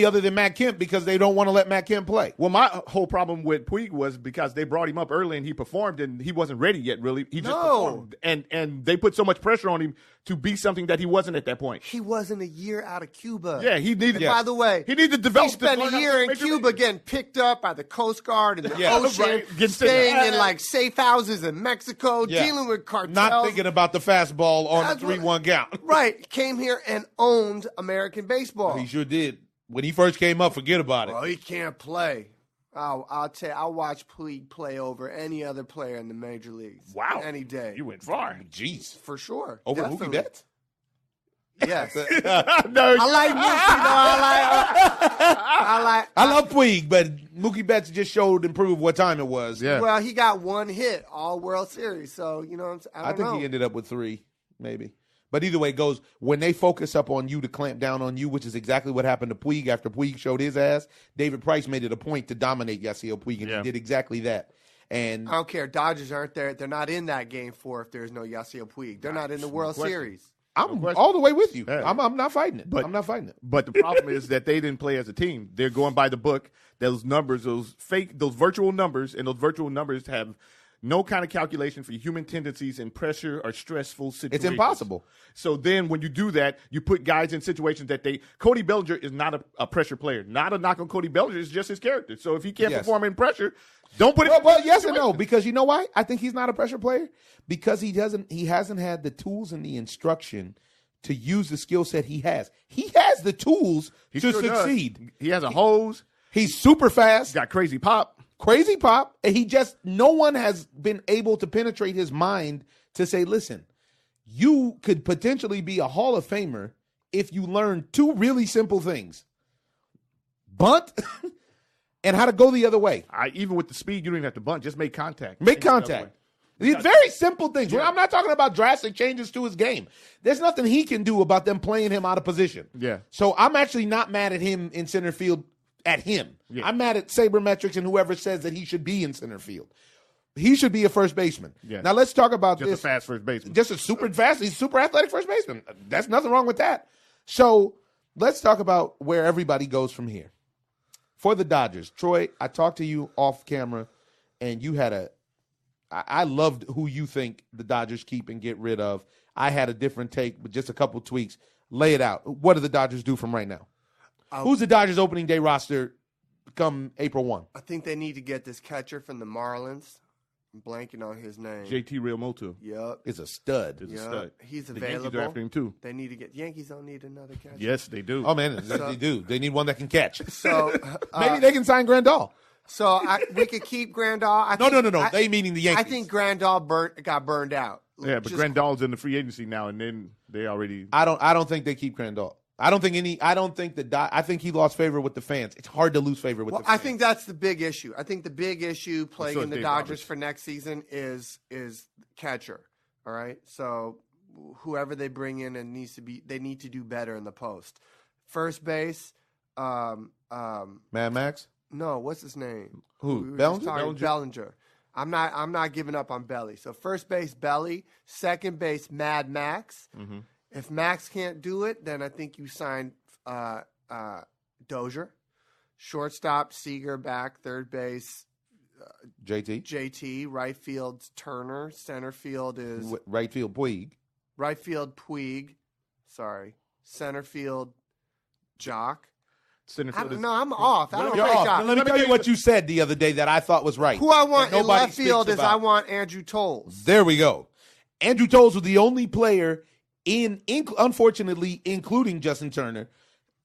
other than Matt Kemp, because they don't want to let Matt Kemp play. Well, my whole problem with Puig was because they brought him up early and he performed, and he wasn't ready yet, really. He just performed. And they put so much pressure on him to be something that he wasn't at that point. He wasn't a year out of Cuba. Yeah, he needed. By the way, he needed to develop. He spent a year in Cuba getting picked up by the Coast Guard in the ocean, right. Getting staying sent- in like safe houses in Mexico, Yeah. dealing with cartels. Not thinking about the fastball on That's the what- 3-1 count. Right, came here and owned American baseball. He sure did. When he first came up, forget about it. Oh, he can't play. I'll tell you, I'll watch Puig play over any other player in the major leagues. Wow. Any day. You went far. Jeez. For sure. Over Definitely. Mookie Betts? Yes. No, I like Mookie, I love Puig, but Mookie Betts just showed and proved what time it was. Yeah. well, he got one hit, all World Series. So, you know what I'm saying? I think he ended up with 3, maybe. But either way it goes, when they focus up on you to clamp down on you, which is exactly what happened to Puig after Puig showed his ass, David Price made it a point to dominate Yasiel Puig, and he did exactly that. And I don't care. Dodgers aren't there. They're not in that game 4 if there's no Yasiel Puig. They're not in the World Series. I'm all the way with you. Yeah. I'm not fighting it. But- I'm not fighting it. But the problem is that they didn't play as a team. They're going by the book. Those numbers, those virtual numbers, and those virtual numbers have no kind of calculation for human tendencies in pressure or stressful situations. It's impossible. So then when you do that, you put guys in situations that Cody Bellinger is not a pressure player. Not a knock on Cody Bellinger. It's just his character. So if he can't perform in pressure, don't put him Well, yes and no, because you know why? I think he's not a pressure player because he hasn't had the tools and the instruction to use the skill set he has. He has the tools to succeed. Does. He has a hose. He's super fast. Got crazy pop. And no one has been able to penetrate his mind to say, listen, you could potentially be a Hall of Famer if you learn two really simple things. Bunt and how to go the other way. Even with the speed, you don't even have to bunt. Just make contact. Make contact. These very simple things. Yeah. I'm not talking about drastic changes to his game. There's nothing he can do about them playing him out of position. Yeah. So I'm actually not mad at him in center field at him. Yeah. I'm mad at Sabermetrics and whoever says that he should be in center field. He should be a first baseman. Yeah. Now let's talk about just a fast first baseman. Just a super fast, he's super athletic first baseman. That's nothing wrong with that. So let's talk about where everybody goes from here. For the Dodgers, Troy, I talked to you off camera, and you had I loved who you think the Dodgers keep and get rid of. I had a different take, but just a couple tweaks. Lay it out. What do the Dodgers do from right now? Who's the Dodgers opening day roster come April 1? I think they need to get this catcher from the Marlins. I'm blanking on his name. JT Realmuto. Yep. Is a stud. He's available. The Yankees are after him too. They need to get Yankees don't need another catcher. Yes, they do. Oh man, they do. They need one that can catch. So maybe they can sign Grandal. So we could keep Grandal. No. They meaning the Yankees. I think Grandal got burned out. Yeah, but Grandal's in the free agency now, and then they already. I don't think they keep Grandal. I think he lost favor with the fans. It's hard to lose favor with the fans. I think that's the big issue. I think the big issue plaguing the Dodgers for next season is catcher. All right, so whoever they bring in they need to do better in the post. First base, Mad Max. No, what's his name? Who? Bellinger. I'm not giving up on Belly. So first base, Belly. Second base, Mad Max. Mm-hmm. If Max can't do it, then I think you sign Dozier. Shortstop, Seager back. Third base, JT. Right field, Turner. Center field is right field, Puig. Right field, Puig. Sorry. Center field, Jock. I'm off. I don't You're off. Let me tell you what you said the other day that I thought was right. Who I want in left field is I want Andrew Tolles. There we go. Andrew Tolles was the only player unfortunately, including Justin Turner.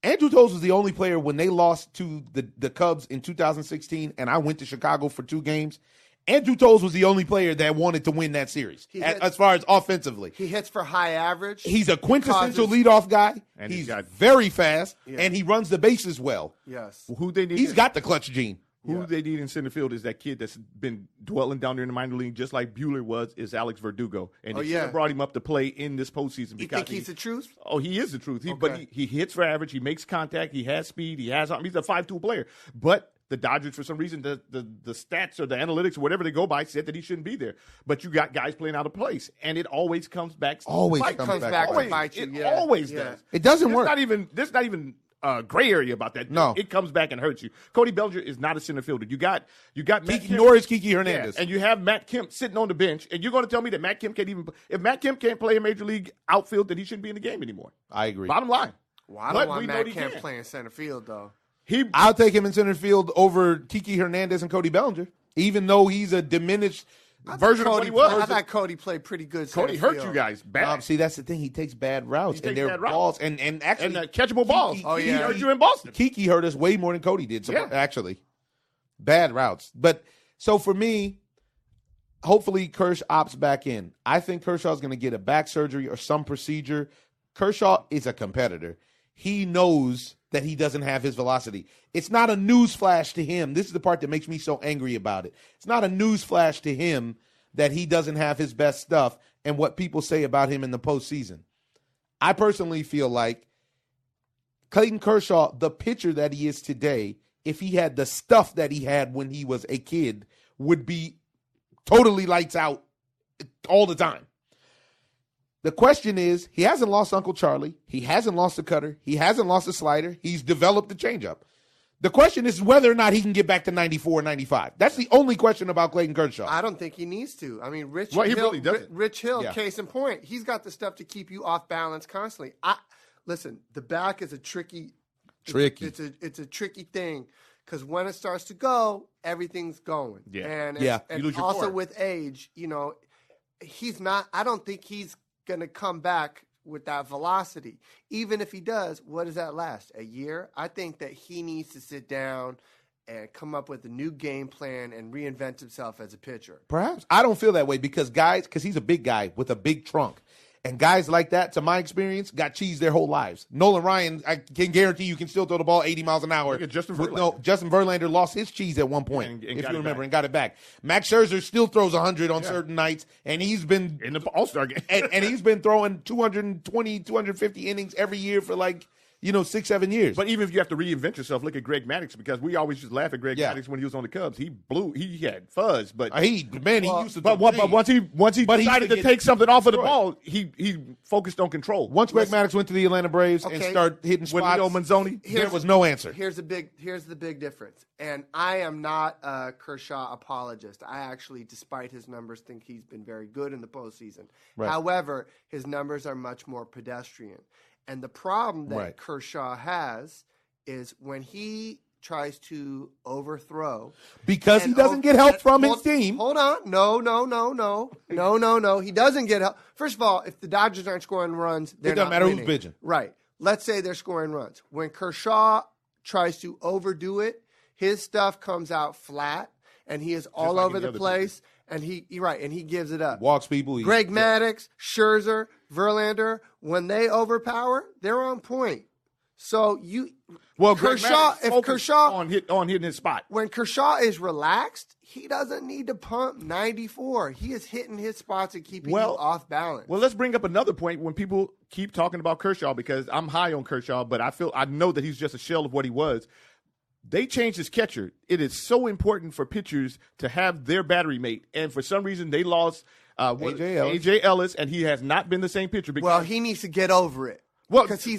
Andrew Tolles was the only player when they lost to the Cubs in 2016, and I went to Chicago for 2 games. Andrew Tolles was the only player that wanted to win that series as far as offensively. He hits for high average. He's a quintessential leadoff guy. And he's very fast, and he runs the bases well. Yes. Well, who they need? He's got the clutch gene. Who they need in center field is that kid that's been dwelling down there in the minor league, just like Buehler was, is Alex Verdugo. And they should have brought him up to play in this postseason. You think he's the truth? Oh, he is the truth. But he hits for average. He makes contact. He has speed. He's a 5-tool player. But the Dodgers, for some reason, the stats or the analytics or whatever they go by said that he shouldn't be there. But you got guys playing out of place, and it always comes back. Always comes back to bite you. It always does. It doesn't work. There's not even gray area about that. No, it comes back and hurts you. Cody Bellinger is not a center fielder. You got Matt Kemp, nor is Kiki Hernandez, and you have Matt Kemp sitting on the bench, and you're going to tell me that Matt Kemp can't even. If Matt Kemp can't play a major league outfield, then he shouldn't be in the game anymore. I agree. Bottom line. Well, I don't want Matt Kemp playing center field though. I'll take him in center field over Kiki Hernandez and Cody Bellinger, even though he's a diminished version of what he was. I thought Cody played pretty good. Cody hurt you guys bad. See, that's the thing. He takes bad routes, and they're balls, and actually catchable balls. He hurt you in Boston. Kiki hurt us way more than Cody did. So actually, bad routes. But so for me, hopefully Kershaw opts back in. I think Kershaw's going to get a back surgery or some procedure. Kershaw is a competitor. He knows that he doesn't have his velocity. It's not a news flash to him. This is the part that makes me so angry about it. It's not a news flash to him that he doesn't have his best stuff and what people say about him in the postseason. I personally feel like Clayton Kershaw, the pitcher that he is today, if he had the stuff that he had when he was a kid, would be totally lights out all the time. The question is, he hasn't lost Uncle Charlie. He hasn't lost the cutter. He hasn't lost the slider. He's developed the changeup. The question is whether or not he can get back to 94 or 95. That's the only question about Clayton Kershaw. I don't think he needs to. I mean, Rich Well, he Hill, really doesn't. Rich Hill, Yeah. case in point, he's got the stuff to keep you off balance constantly. Listen, the back is a tricky. It's a tricky thing because when it starts to go, everything's going. Yeah. And Yeah. and You lose your also core. with age, he's not. I don't think he's gonna come back with that velocity. Even if he does, what does that last? A year? I think that he needs to sit down and come up with a new game plan and reinvent himself as a pitcher. Perhaps. I don't feel that way because he's a big guy with a big trunk. And guys like that, to my experience, got cheese their whole lives. Nolan Ryan, I can guarantee you can still throw the ball 80 miles an hour. Look at Justin Verlander. Justin Verlander lost his cheese at one point, And if you got it remember, back. and got it back. Max Scherzer still throws 100 on certain nights, and he's been In the All-Star game. and he's been throwing 220, 250 innings every year for 6-7 years. But even if you have to reinvent yourself, look at Greg Maddux, because we always just laugh at Greg Yeah. Maddux when he was on the Cubs. He had fuzz, but he used to. but once he But he decided used to to get take something off of the destroyed. ball, he focused on control. Once Greg Maddux went to the Atlanta Braves and Okay. started hitting With spots, Leo Manzoni, there was no answer. Here's the big difference. And I am not a Kershaw apologist. I actually, despite his numbers, think he's been very good in the postseason. Right. However, his numbers are much more pedestrian. And the problem that Right. Kershaw has is when he tries to overthrow. Because he and doesn't get help from his hold- team. Hold on. No. He doesn't get help. First of all, if the Dodgers aren't scoring runs, they're doesn't not matter who's winning. pitching. Right. Let's say they're scoring runs. When Kershaw tries to overdo it, his stuff comes out flat, and he is all like over any the other place, and he gives it up. Walks people. Greg Maddux, Scherzer, Verlander, when they overpower, they're on point. So Greg Kershaw, Maddux if focused Kershaw on hitting his spot. when Kershaw is relaxed, he doesn't need to pump 94. He is hitting his spots and keeping you off balance. Well, let's bring up another point when people keep talking about Kershaw, because I'm high on Kershaw, but I know that he's just a shell of what he was. They changed his catcher. It is so important for pitchers to have their battery mate, and for some reason they lost AJ Ellis, and he has not been the same pitcher. Because, he needs to get over it. well, because he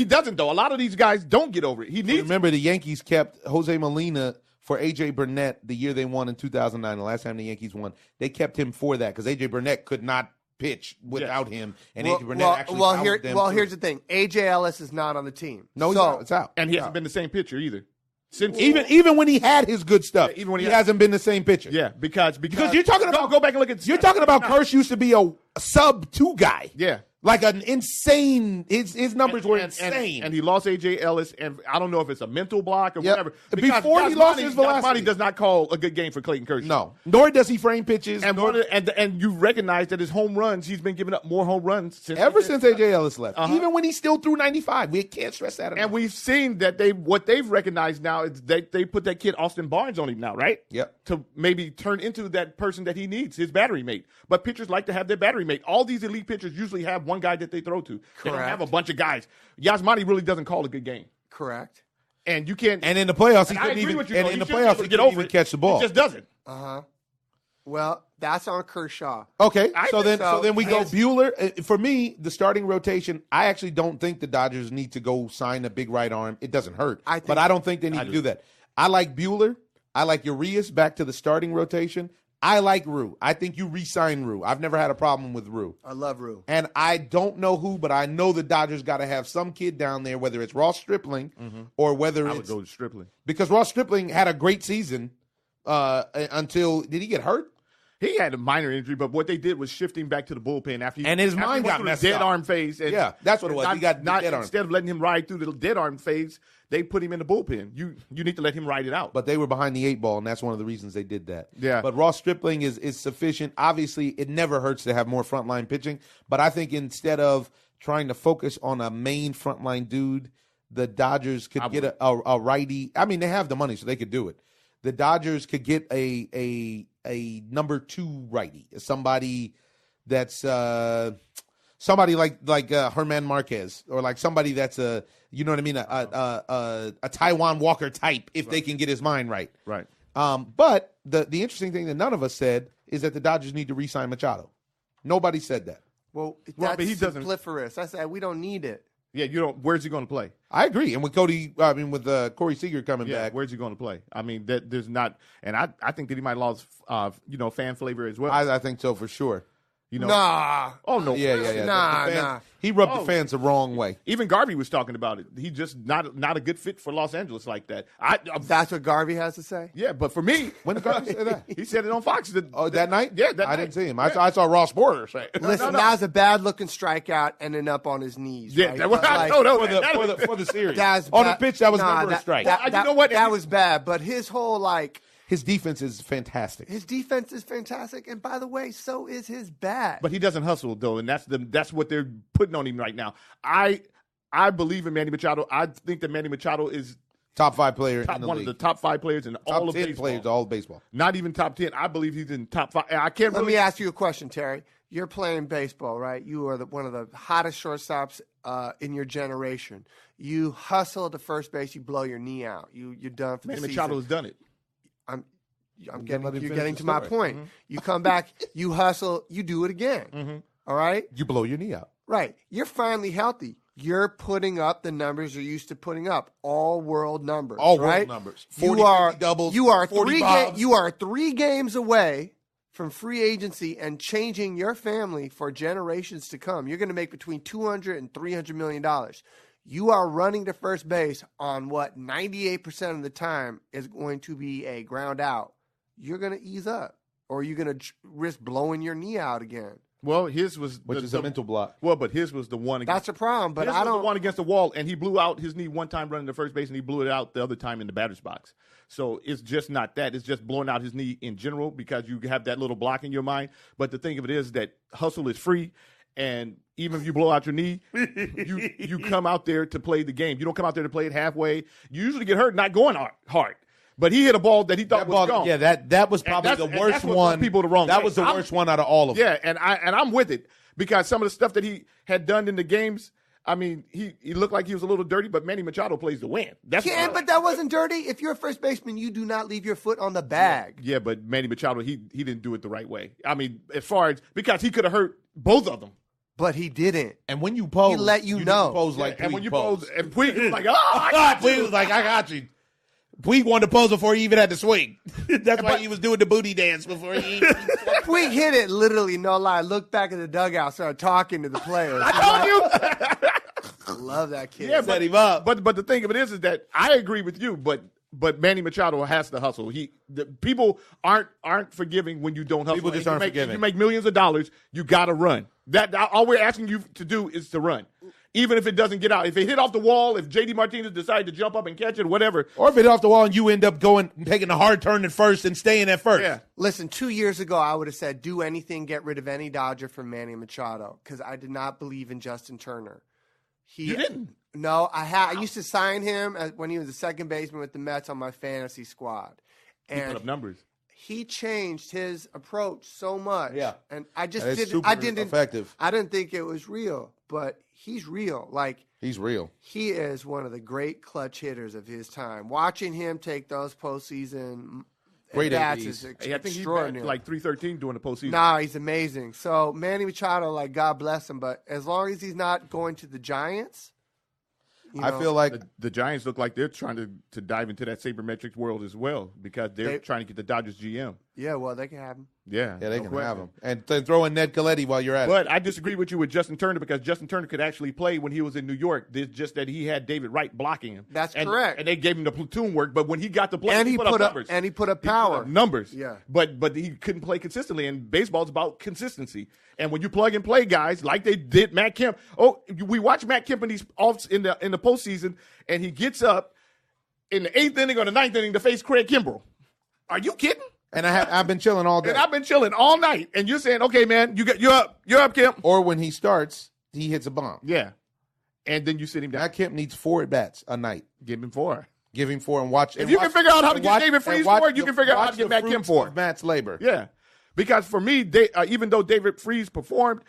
doesn't though. A lot of these guys don't get over it. He needs. Remember, the Yankees kept Jose Molina for A.J. Burnett the year they won in 2009, the last time the Yankees won. They kept him for that because A.J. Burnett could not pitch without him, and A.J. Burnett actually powered them through. Here's the thing. AJ Ellis is not on the team. No, he's out. It's out. and he hasn't been the same pitcher either. Since Even when he had his good stuff, even when he he hasn't been the same pitcher. yeah, because you're talking about go back and look at You're talking about Kersh used to be a sub-2 guy. Yeah. Like an insane. His numbers were insane. And he lost A.J. Ellis, and I don't know if it's a mental block or Yep. whatever. Before he lost his velocity. Yasmani does not call a good game for Clayton Kershaw. No, nor does he frame pitches. And and you recognize that his home runs, he's been giving up more home runs since A.J. Ellis left. Even when he still threw 95. We can't stress that enough. And we've seen that what they've recognized now is that they put that kid Austin Barnes on him now, right? Yep. To maybe turn into that person that he needs, his battery mate. But pitchers like to have their battery mate. All these elite pitchers usually have one guy that they throw to. They don't have a bunch of guys. Yasmani really doesn't call a good game. Correct. And you can't. And in the playoffs, he I couldn't agree even. with you, And though. in He the should be playoffs, able to he get couldn't over even it. catch the ball. He just doesn't. Well, that's on Kershaw. Okay, so think then we go his- Buehler. For me, the starting rotation, I actually don't think the Dodgers need to go sign a big right arm. It doesn't hurt, but I don't think they need to do that. I like Buehler. I like Urias back to the starting rotation. I like Rue. I think you re-sign Rue. I've never had a problem with Rue. I love Rue. And I don't know who, but I know the Dodgers got to have some kid down there, whether it's Ross Stripling or whether I would it's go to Stripling. because Ross Stripling had a great season until did he get hurt? He had a minor injury, but what they did was shift him back to the bullpen after he, And his after mind he went got through the messed dead up. arm phase. And Yeah, that's what it was. He got the dead arm. Instead of letting him ride through the dead arm phase, they put him in the bullpen. You need to let him ride it out. But they were behind the 8 ball, and that's one of the reasons they did that. Yeah. But Ross Stripling is sufficient. Obviously, it never hurts to have more frontline pitching. But I think instead of trying to focus on a main frontline dude, the Dodgers could get a righty. I mean, they have the money, so they could do it. The Dodgers could get a number 2 righty, somebody that's somebody like Herman Marquez, or like somebody that's a Taiwan Walker type if they can get his mind right. Right. But the interesting thing that none of us said is that the Dodgers need to re-sign Machado. Nobody said that. Well, Well, that's but he doesn't- superfluous. I said we don't need it. Yeah, you don't. Where's he going to play? I agree. And with Corey Seager coming back, where's he going to play? I mean, there's not, and I think that he might have lost, fan flavor as well. I think so for sure. Nah. Oh no. Yeah. Nah. He rubbed the fans the wrong way. Even Garvey was talking about it. He just not a good fit for Los Angeles like that. That's what Garvey has to say? Yeah, but for me, When did Garvey say that? he said it on Fox. That night? Yeah, that I night. didn't see him. I saw Ross Porter say it. Listen, that was a bad-looking strikeout ending up on his knees. Yeah, right? that was, But, for the series. that's On the bad. pitch, that was Nah, never a strike. you know what? That was bad. But his whole His defense is fantastic. his defense is fantastic, and by the way, so is his bat. But he doesn't hustle though, and that's what they're putting on him right now. I believe in Manny Machado. I think that Manny Machado is Top 5 player in the one league. of the top 5 players in top all of 10 baseball. players, all of baseball. Not even top 10. I believe he's in top 5. I can't Let really me ask you a question, Terry. You're playing baseball, right? You are one of the hottest shortstops in your generation. You hustle to first base, you blow your knee out. You're done for Manny the Machado season. has done it. You're let him getting finish to the my story. point. You come back, you hustle, you do it again. All right? You blow your knee out. Right. You're finally healthy. You're putting up the numbers you're used to putting up, all world numbers. All world right? numbers. 40, You are 50 doubles, You are 40 bombs. you are 3 games away from free agency and changing your family for generations to come. You're going to make between $200 and $300 million. You are running to first base on what 98% of the time is going to be a ground out. You're going to ease up, or you're going to risk blowing your knee out again. Well, his was Which is a mental block. Well, but his was the one against That's a problem, but his I was don't. the one against the wall, and he blew out his knee one time running to first base, and he blew it out the other time in the batter's box. So it's just not that. It's just blowing out his knee in general because you have that little block in your mind. But the thing of it is that hustle is free, and even if you blow out your knee, you come out there to play the game. You don't come out there to play it halfway. You usually get hurt not going hard. But he hit a ball that he thought was gone. Yeah, that was probably the And worst that's what one. people the wrong that way. was the worst one out of all of them. Yeah, and I'm with it because some of the stuff that he had done in the games, I mean, he looked like he was a little dirty, but Manny Machado plays to win. That's Yeah, but that wasn't dirty. If you're a first baseman, you do not leave your foot on the bag. Yeah, but Manny Machado, he didn't do it the right way. I mean, as far as because he could have hurt both of them. But he didn't. And when you pose, He let you know. didn't pose like And Puig when you posed. pose, and Puig was like, "Oh, I got Puig you." was like, I got you. Puig wanted to pose before he even had to swing. That's why he was doing the booty dance before he even Puig hit it literally, no lie. Looked back at the dugout, started talking to the players. I told you. I love that kid. Yeah, set him up. But the thing of it is that I agree with you, but Manny Machado has to hustle. People aren't forgiving when you don't hustle. People just And aren't forgiving. You make millions of dollars, you got to run. That all we're asking you to do is to run. Even if it doesn't get out. If it hit off the wall, if JD Martinez decided to jump up and catch it, whatever. or if it off the wall and you end up taking a hard turn at first and staying at first. Yeah. Listen, 2 years ago, I would have said, do anything, get rid of any Dodger from Manny Machado, because I did not believe in Justin Turner. You didn't? No, I used to sign him when he was a second baseman with the Mets on my fantasy squad. He put And up numbers. he changed his approach so much. Yeah. And I just That is didn't. I super didn't. effective. I didn't think it was real, but he's real. Like He's real. he is one of the great clutch hitters of his time. Watching him take those postseason Great at-bats ABs. is Hey, I think he's extraordinary. like 313 during the postseason. Nah, he's amazing. So Manny Machado, like God bless him, but as long as he's not going to the Giants, I feel like The Giants look like they're trying to dive into that sabermetrics world as well because they're trying to get the Dodgers GM. yeah, well they can have him. Yeah, they no can question. have him. And then throw in Ned Coletti while you're at it. But I disagree with you with Justin Turner because Justin Turner could actually play when he was in New York. It's just that he had David Wright blocking him. That's And- correct. And they gave him the platoon work. But when he got to play, And he put up numbers. and he put up He put power. up numbers. Yeah. But he couldn't play consistently. And baseball's about consistency. And when you plug and play guys like they did Matt Kemp. Oh, we watched Matt Kemp in these offs in the postseason, and he gets up in the 8th inning or the 9th inning to face Craig Kimbrell. Are you kidding? And I've been chilling all day. And I've been chilling all night. And you're saying, okay, man, you're up, Kemp. Or when he starts, he hits a bomb. Yeah. And then you sit him down. Matt Kemp needs 4 at-bats a night. Give him 4. Give him 4 and watch. If you can figure out how to get David Freese 4, you can figure out how to get Matt Kemp 4. Matt's labor. Yeah. Because for me, even though David Freese performed,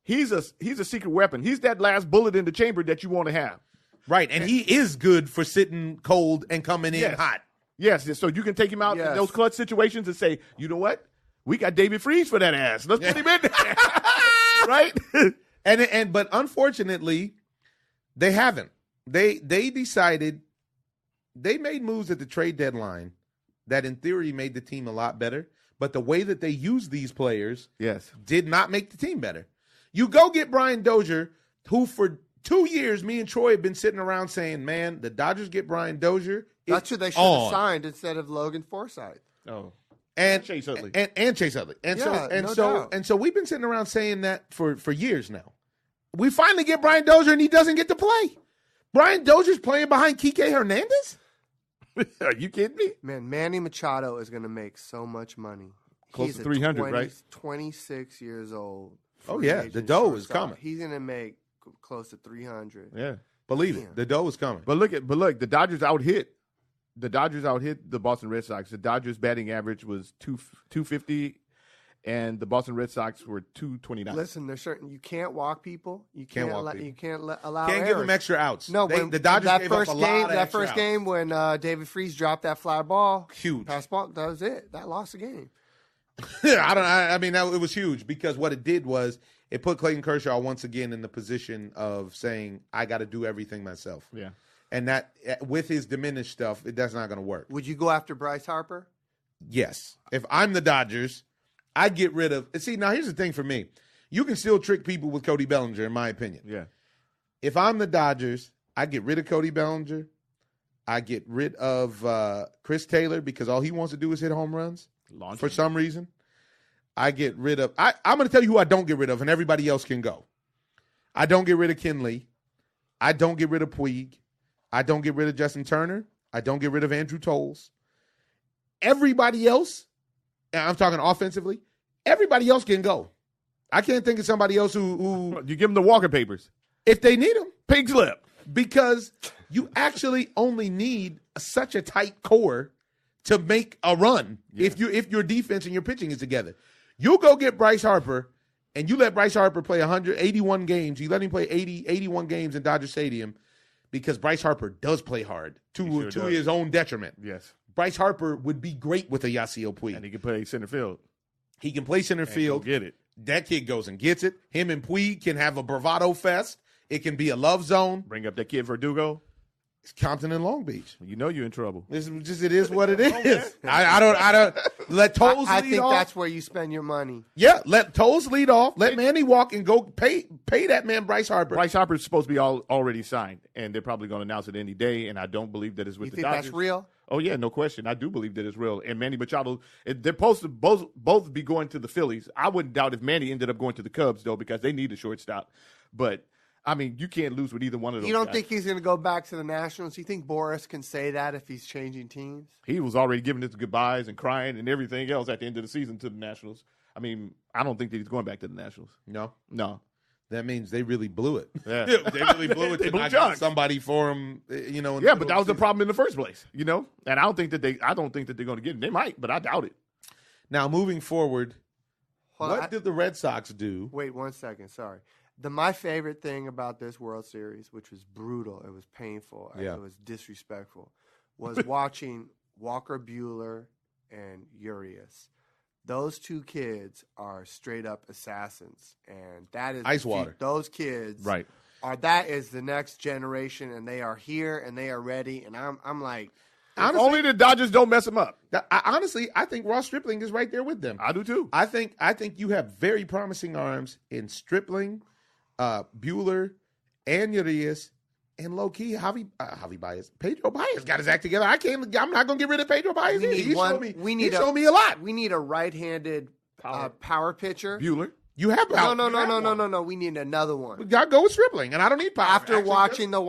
he's a secret weapon. He's that last bullet in the chamber that you want to have. Right, and he is good for sitting cold and coming in Yes. hot. Yes, so you can take him out in Yes. those clutch situations and say, you know what? We got David Freese for that ass. Let's put him in there. Right? But unfortunately, They haven't. They decided they made moves at the trade deadline that in theory made the team a lot better, but the way that they used these players did not make the team better. You go get Brian Dozier, who for 2 years, me and Troy have been sitting around saying, man, the Dodgers get Brian Dozier. That's who they should have signed instead of Logan Forsythe. Oh. And Chase Utley. And Chase Utley. And so we've been sitting around saying that for years now. We finally get Brian Dozier and he doesn't get to play. Brian Dozier's playing behind Kike Hernandez? Are you kidding me? Man, Manny Machado is going to make so much money. Close to 300, right? 26 years old. Oh, yeah. The dough is coming. He's going to make close to 300. Yeah. Believe it. The dough is coming. But look, the Dodgers out-hit. The Dodgers out-hit the Boston Red Sox. The Dodgers' batting average was 250, and the Boston Red Sox were 229. Listen, there's certain you can't walk people. You Can't can't walk people. You can't allow. Can't give them extra outs. No, the Dodgers that gave first up a game, lot of that extra first outs. game when David Freese dropped that fly ball, Huge. pass ball. That was it. That lost the game. I mean, it was huge because what it did was it put Clayton Kershaw once again in the position of saying, I got to do everything myself. Yeah. And that with his diminished stuff, that's not going to work. Would you go after Bryce Harper? Yes. If I'm the Dodgers, I'd get rid of. See, now here's the thing for me. You can still trick people with Cody Bellinger, in my opinion. Yeah. If I'm the Dodgers, I get rid of Cody Bellinger. I get rid of Chris Taylor because all he wants to do is hit home runs for some reason. I get rid of. I'm going to tell you who I don't get rid of, and everybody else can go. I don't get rid of Kenley. I don't get rid of Puig. I don't get rid of Justin Turner. I don't get rid of Andrew Tolles. Everybody else, and I'm talking offensively, everybody else can go. I can't think of somebody else who you give them the walking papers if they need them. Pig slip. Because you actually only need such a tight core to make a run if your defense and your pitching is together. You go get Bryce Harper, and you let Bryce Harper play 181 games. You let him play 81 games in Dodger Stadium because Bryce Harper does play hard to his own detriment. Yes. Bryce Harper would be great with a Yasiel Puig. And he can play center field. He can play center field. Get it. That kid goes and gets it. Him and Puig can have a bravado fest. It can be a love zone. Bring up that kid Verdugo. It's Compton and Long Beach. You know you're in trouble. It is what it is. I don't let Toles lead off. I think that's where you spend your money. Yeah, let Toles lead off. Let Manny walk and go pay that man Bryce Harper. Bryce Harper's supposed to be already signed, and they're probably going to announce it any day, and I don't believe that it's with You the think Dodgers. that's real? Oh, yeah, no question. I do believe that it's real. And Manny Machado, they're supposed to both be going to the Phillies. I wouldn't doubt if Manny ended up going to the Cubs, though, because they need a shortstop. But I mean, you can't lose with either one of those. You don't guys. think he's going to go back to the Nationals? You think Boris can say that if he's changing teams? He was already giving his goodbyes and crying and everything else at the end of the season to the Nationals. I mean, I don't think that he's going back to the Nationals. No. That means they really blew it. Yeah. They really blew it to not get somebody for him, Yeah, but that was the problem in the first place, And I don't think that they're going to get it. They might, but I doubt it. Now, moving forward, Hold on, what did the Red Sox do? Wait 1 second. Sorry. My favorite thing about this World Series, which was brutal, it was painful, it was disrespectful, was watching Walker Buehler and Urias. Those two kids are straight up assassins, and that is ice water. Those kids, right? That is the next generation, and they are here and they are ready. And I'm like, honestly, only the Dodgers don't mess them up. I think Ross Stripling is right there with them. I do too. I think you have very promising arms in Stripling, Buehler, and Urias, and low key Javi Baez. Pedro Baez got his act together. I'm not going to get rid of Pedro Baez. He showed me a lot. We need a right-handed power pitcher. Buehler. You have power. No. We need another one. We got to go with Stripling, and I don't need power. After watching the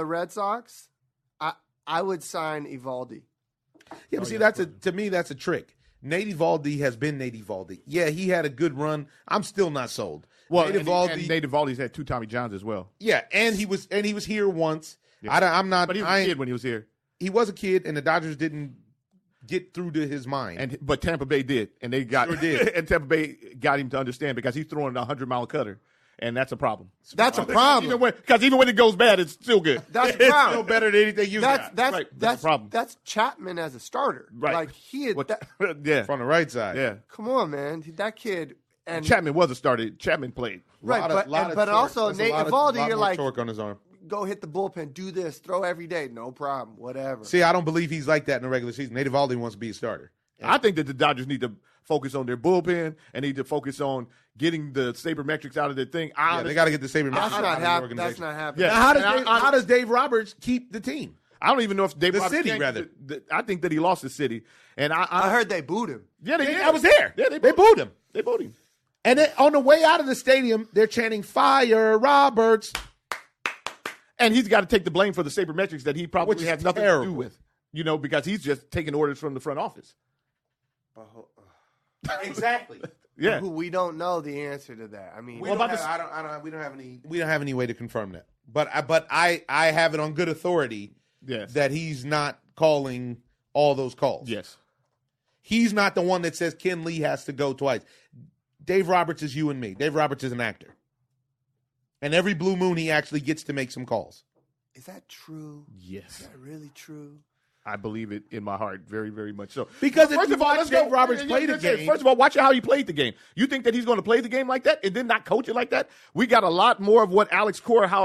Red Sox, I would sign Evaldi. Yeah, but to me that's a trick. Nate Evaldi has been Nate Evaldi. Yeah, he had a good run. I'm still not sold. Well, Nate Evaldi's had two Tommy Johns as well. Yeah, and he was here once. Yeah. But he was a kid when he was here. He was a kid, and the Dodgers didn't get through to his mind. But Tampa Bay did, and they got and Tampa Bay got him to understand because he's throwing a 100-mile cutter, and that's a problem. That's a problem. Because even when it goes bad, it's still good. That's a problem. It's still better than anything you got. That's a problem. That's Chapman as a starter. Right. Like he had from the right side. Yeah. Come on, man. That kid. And Chapman was a starter. Chapman played. right, but also Nate Eovaldi, you're like, torque on his arm. go hit the bullpen, do this, throw every day, no problem, whatever. See, I don't believe he's like that in the regular season. Nate Eovaldi wants to be a starter. I think that the Dodgers need to focus on their bullpen and need to focus on getting the sabermetrics out of their thing. Yeah, they got to get the sabermetrics That's out not of the happening. organization. That's not happening. Yeah. Now, how does Dave Roberts keep the team? I don't even know if Dave The Roberts city, changed rather. I think that he lost the city. And I heard they booed him. Yeah, they did. I was there. Yeah, They booed him. They booed him. And then on the way out of the stadium, they're chanting, "Fire Roberts." And he's got to take the blame for the sabermetrics that he probably Which is has nothing terrible. to do with. Because he's just taking orders from the front office. Exactly. Yeah. We don't know the answer to that. I mean, We don't have any way to confirm that. But I have it on good authority Yes. that he's not calling all those calls. Yes. He's not the one that says Ken Lee has to go twice. Dave Roberts is you and me. Dave Roberts is an actor. And every blue moon, he actually gets to make some calls. is that true? Yes. Is that really true? I believe it in my heart, very, very much so. Because if First you of all, watch let's Dave go- Roberts yeah, play yeah, the yeah. game. First of all, watch how he played the game. You think that he's going to play the game like that and then not coach it like that? We got a lot more of what how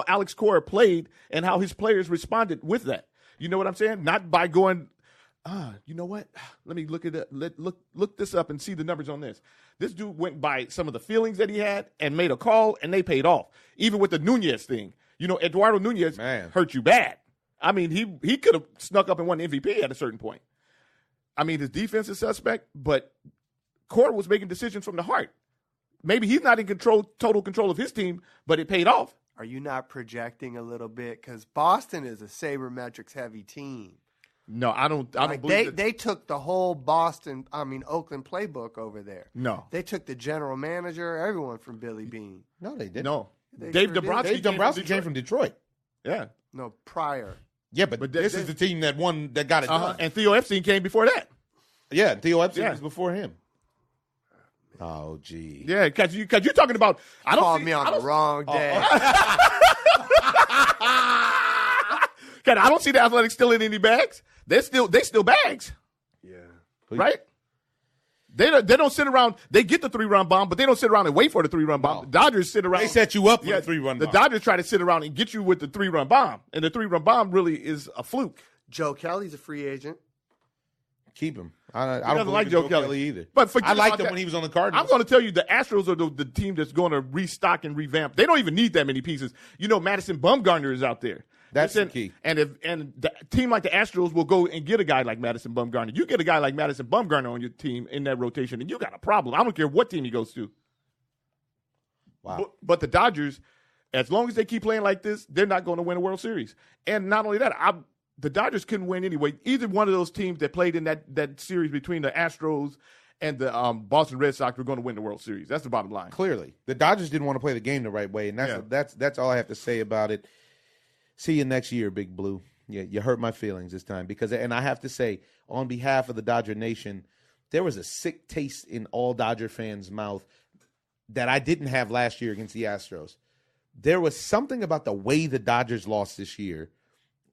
Alex Cora played and how his players responded with that. You know what I'm saying? Not by going, you know what? Let me look at it. Look this up and see the numbers on this. This dude went by some of the feelings that he had and made a call, and they paid off. Even with the Nunez thing. Eduardo Nunez hurt you bad. I mean, he could have snuck up and won the MVP at a certain point. I mean, his defense is suspect, but Cora was making decisions from the heart. Maybe he's not in total control of his team, but it paid off. Are you not projecting a little bit? Because Boston is a sabermetrics heavy team. No, I don't believe that. They took the whole Oakland playbook over there. No. They took the general manager, everyone from Billy Beane. No, they didn't. No. They Dave sure did. Dombrowski Dave Dombrowski came from Detroit. Yeah. No, prior. Yeah, but this is the team that got it done. And Theo Epstein came before that. Yeah, Theo Epstein Yeah. was before him. Oh, gee. Yeah, because you're talking about. I don't Called see, me on I the don't- wrong day. God, I don't see the Athletics still in any bags. They still bags, Yeah. right? They don't sit around. They get the 3-run bomb, but they don't sit around and wait for the 3-run bomb. No. The Dodgers sit around. They set you up for the 3-run The bomb. Dodgers try to sit around and get you with the 3-run bomb, and the 3-run bomb really is a fluke. Joe Kelly's a free agent. Keep him. I doesn't don't like like Joe Joe Kelly. Kelly either. But forget I liked about him that. when he was on the Cardinals. I'm going to tell you, the Astros are the team that's going to restock and revamp. They don't even need that many pieces. Madison Bumgarner is out there. That's Listen, the key. And the team like the Astros will go and get a guy like Madison Bumgarner. You get a guy like Madison Bumgarner on your team in that rotation, and you got a problem. I don't care what team he goes to. Wow. But the Dodgers, as long as they keep playing like this, they're not going to win a World Series. And not only that, the Dodgers couldn't win anyway. Either one of those teams that played in that series between the Astros and the Boston Red Sox were going to win the World Series. That's the bottom line. Clearly. The Dodgers didn't want to play the game the right way, and that's all I have to say about it. See you next year, Big Blue. Yeah, you hurt my feelings this time and I have to say, on behalf of the Dodger Nation, there was a sick taste in all Dodger fans' mouth that I didn't have last year against the Astros. There was something about the way the Dodgers lost this year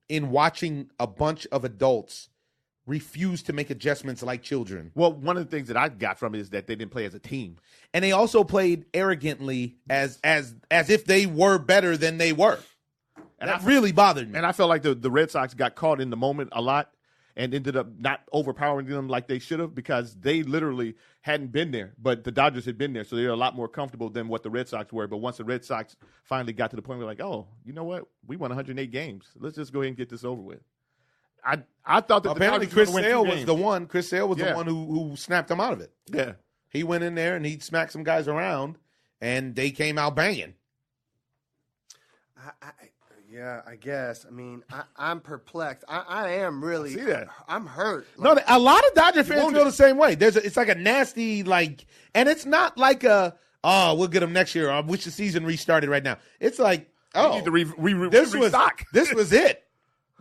in watching a bunch of adults refuse to make adjustments like children. Well, one of the things that I got from it is that they didn't play as a team. And they also played arrogantly as if they were better than they were. And that really bothered me. And I felt like the Red Sox got caught in the moment a lot and ended up not overpowering them like they should have because they literally hadn't been there. But the Dodgers had been there, so they were a lot more comfortable than what the Red Sox were. But once the Red Sox finally got to the point where like, oh, you know what? We won 108 games. Let's just go ahead and get this over with. I thought that apparently the Chris Dodgers Sale won 2 was games. the one. Chris Sale was the one who snapped them out of it. Yeah. He went in there and he smacked some guys around, and they came out banging. Yeah, I guess. I mean, I'm perplexed. I am really. See that? I'm hurt. No, a lot of Dodger fans won't feel the same way. It's like a nasty, and it's not like we'll get them next year. I wish the season restarted right now. It's like, We need to restock. This was it.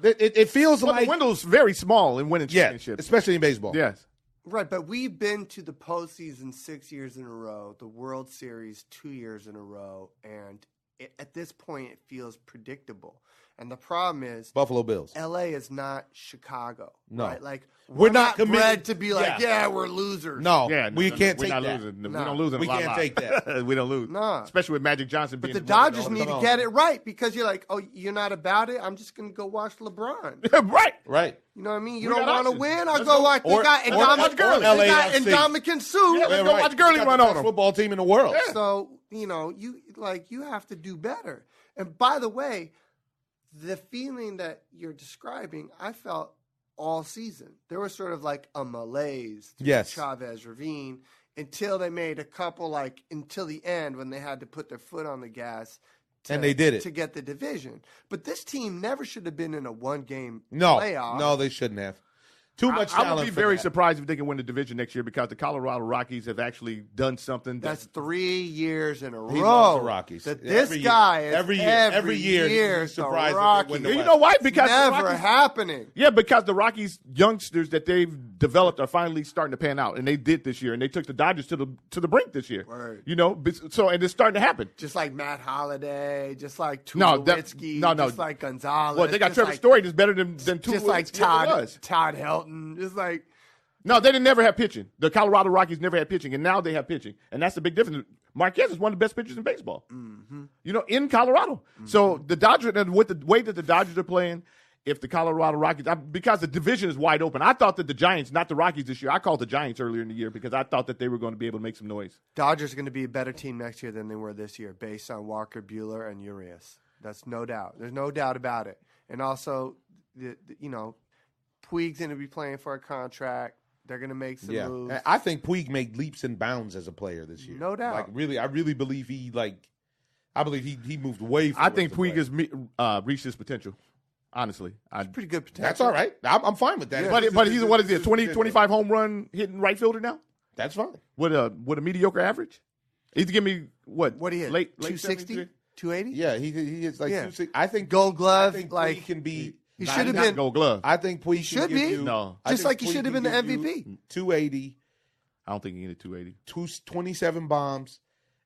It feels Well, like the window's very small in winning championships. especially in baseball. Yes. Right, but we've been to the postseason 6 years in a row, the World Series 2 years in a row, and at this point it feels predictable. And the problem is Buffalo Bills. LA is not Chicago. No. Right? Like We're not bred committed to be like, we're losers. No, Yeah, we can't we're take not that. losing. No. We don't lose in a We lot. can't take that. We don't lose. No. Especially with Magic Johnson But being the one of Dodgers all need to time. get it right because you're like, oh, you're not about it? I'm just going to go watch LeBron. Right. Right. You know what I mean? You We don't got want to options. win? I'll Let's go go. watch. They got LAFC. Ndamukong Suh. Yeah, let's go watch Gurley Got run the on best him. football team in the world. So, you have to do better. And by the way, the feeling that you're describing, I felt all season. There was sort of like a malaise to Yes. Chavez Ravine until they made a couple, until the end when they had to put their foot on the gas. And they did it. To get the division. But this team never should have been in a one-game No, playoff. no, they shouldn't have. Too much I talent. would be for very that. surprised if they can win the division next year because the Colorado Rockies have actually done something. That's 3 years in a row. He loves the Rockies. That this Every year. guy is Every year he's the surprised that they Rockies. win the And you West. know why? Because the Never Rockies, happening. yeah, because the Rockies youngsters that they've developed are finally starting to pan out, and they did this year, and they took the Dodgers to the brink this year. Word. And it's starting to happen. Just like Matt Holliday, just like No, Tulowitzki, no. just like Gonzalez. Well, they got just Trevor like, Story that's better than two. just like Todd Helton. Just like No, they didn't never have pitching. The Colorado Rockies never had pitching, and now they have pitching, and that's the big difference. Marquez is one of the best pitchers in baseball. Mm-hmm. In Colorado. Mm-hmm. So the Dodgers, and with the way that the Dodgers are playing, if the Colorado Rockies, because the division is wide open, I thought that the Giants, not the Rockies this year, I called the Giants earlier in the year because I thought that they were going to be able to make some noise. Dodgers are going to be a better team next year than they were this year, based on Walker Buehler and Urias. That's no doubt. There's no doubt about it. And also, Puig's going to be playing for a contract. They're going to make some moves. I think Puig made leaps and bounds as a player this year. No doubt. I really believe he moved way forward. I think Puig has reached his potential. Honestly, Pretty good potential. That's all right. I'm fine with that. Yeah. but he's what is he, a 25 home run hitting right fielder now That's fine. with a mediocre average. He's giving me what What do you hit? late 260? 70s? 280? Yeah, he is like Yeah. 260. I think Gold glove, I think like, Puig can be. he Nah, should have not been. Gold Glove. I think Puig should can give be. you. No. I Just think like he Puig should have can been the give you MVP. 280, I don't think he needed 280. 27 bombs,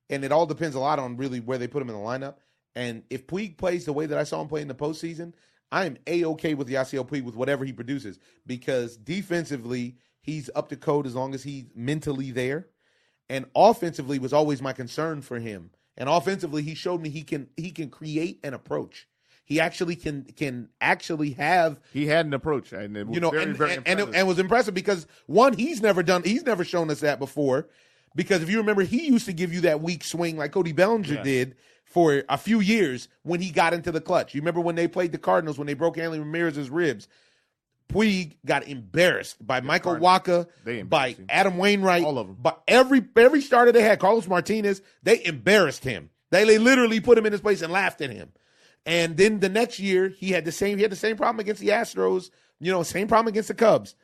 and it all depends a lot on really where they put him in the lineup. And if Puig plays the way that I saw him play in the postseason, I am A-OK with Yasiel Puig with whatever he produces because defensively, he's up to code as long as he's mentally there. And offensively was always my concern for him. And offensively, he showed me he can create an approach. He actually can actually have. He had an approach, and it was very impressive. and was impressive because one, he's never shown us that before. Because if you remember, he used to give you that weak swing like Cody Bellinger did for a few years when he got into the clutch. You remember when they played the Cardinals when they broke Hanley Ramirez's ribs? Puig got embarrassed by Michael Wacha, by Adam Wainwright, all of them. by every starter they had, Carlos Martinez. They embarrassed him. They literally put him in his place and laughed at him. And then the next year he had the same problem against the Astros. Same problem against the Cubs.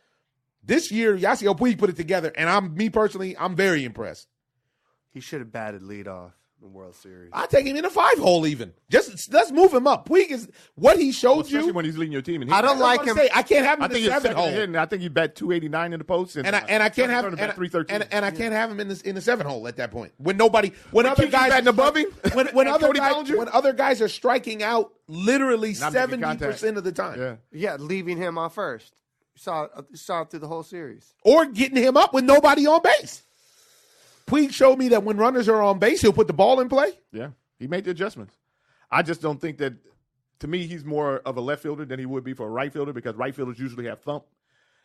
This year, Yasiel Puig put it together, and I'm very impressed. He should have batted leadoff in the World Series. I take him in a 5-hole even. Just let's move him up. Puig is what he showed especially you. when he's leading your team. And I don't like him. I can't have him I in think the he's 7-hole. hitting. I think he bet 289 in the post, And I can't have him and 313. and I can't have him in the 7-hole at that point. When other keeps guys batting above him? when Cody Bellinger? other guys are striking out literally Not making 70% of the time. Yeah. Yeah, leaving him off first. You saw it through the whole series. Or getting him up with nobody on base. Puig showed me that when runners are on base, he'll put the ball in play. Yeah, he made the adjustments. I just don't think that. To me, he's more of a left fielder than he would be for a right fielder because right fielders usually have thump,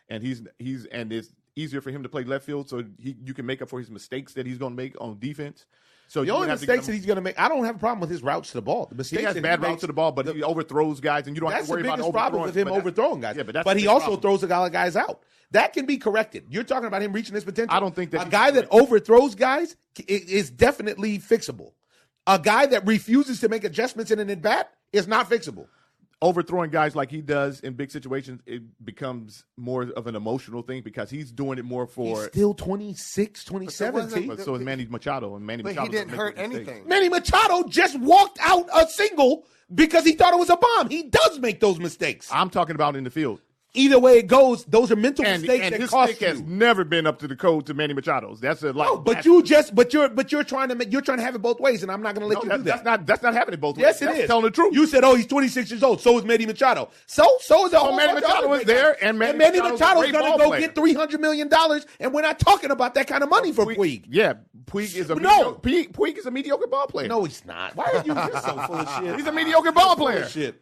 and it's easier for him to play left field, so you can make up for his mistakes that he's going to make on defense. So The only mistakes that he's going to make, I don't have a problem with his routes to the ball. The mistakes he has that bad makes, routes to the ball, but he overthrows guys, and you don't have That's to worry the about biggest problem with him overthrowing guys. Yeah, but he also throws a lot of guys out. That can be corrected. You're talking about him reaching his potential. I don't think that a guy that overthrows guys is definitely fixable. A guy that refuses to make adjustments in an at-bat is not fixable. Overthrowing guys like he does in big situations, it becomes more of an emotional thing because he's doing it more for. He's still 26, 27. But so is Manny Machado, and Manny But Machado he didn't doesn't hurt make those mistakes. anything. Manny Machado just walked out a single because he thought it was a bomb. He does make those mistakes. I'm talking about in the field. either way it goes, those are mental And mistakes that his cost stick has you. never been up to the code to Manny Machado's. That's a like. No, but you're trying to have it both ways, and I'm not going to let you do that. That's not happening both ways. Yes, it That's is. telling the truth. You said, "Oh, he's 26 years old." So is Manny Machado. So is a whole Manny bunch of Machado other is great there, guys. and Manny Machado's Machado's a going great to ball go player. get $300 million, and we're not talking about that kind of money for Puig. Yeah, Puig is a No. Puig is a mediocre ball player. No, he's not. Why are you just so full of shit? He's a mediocre ball player. Shit.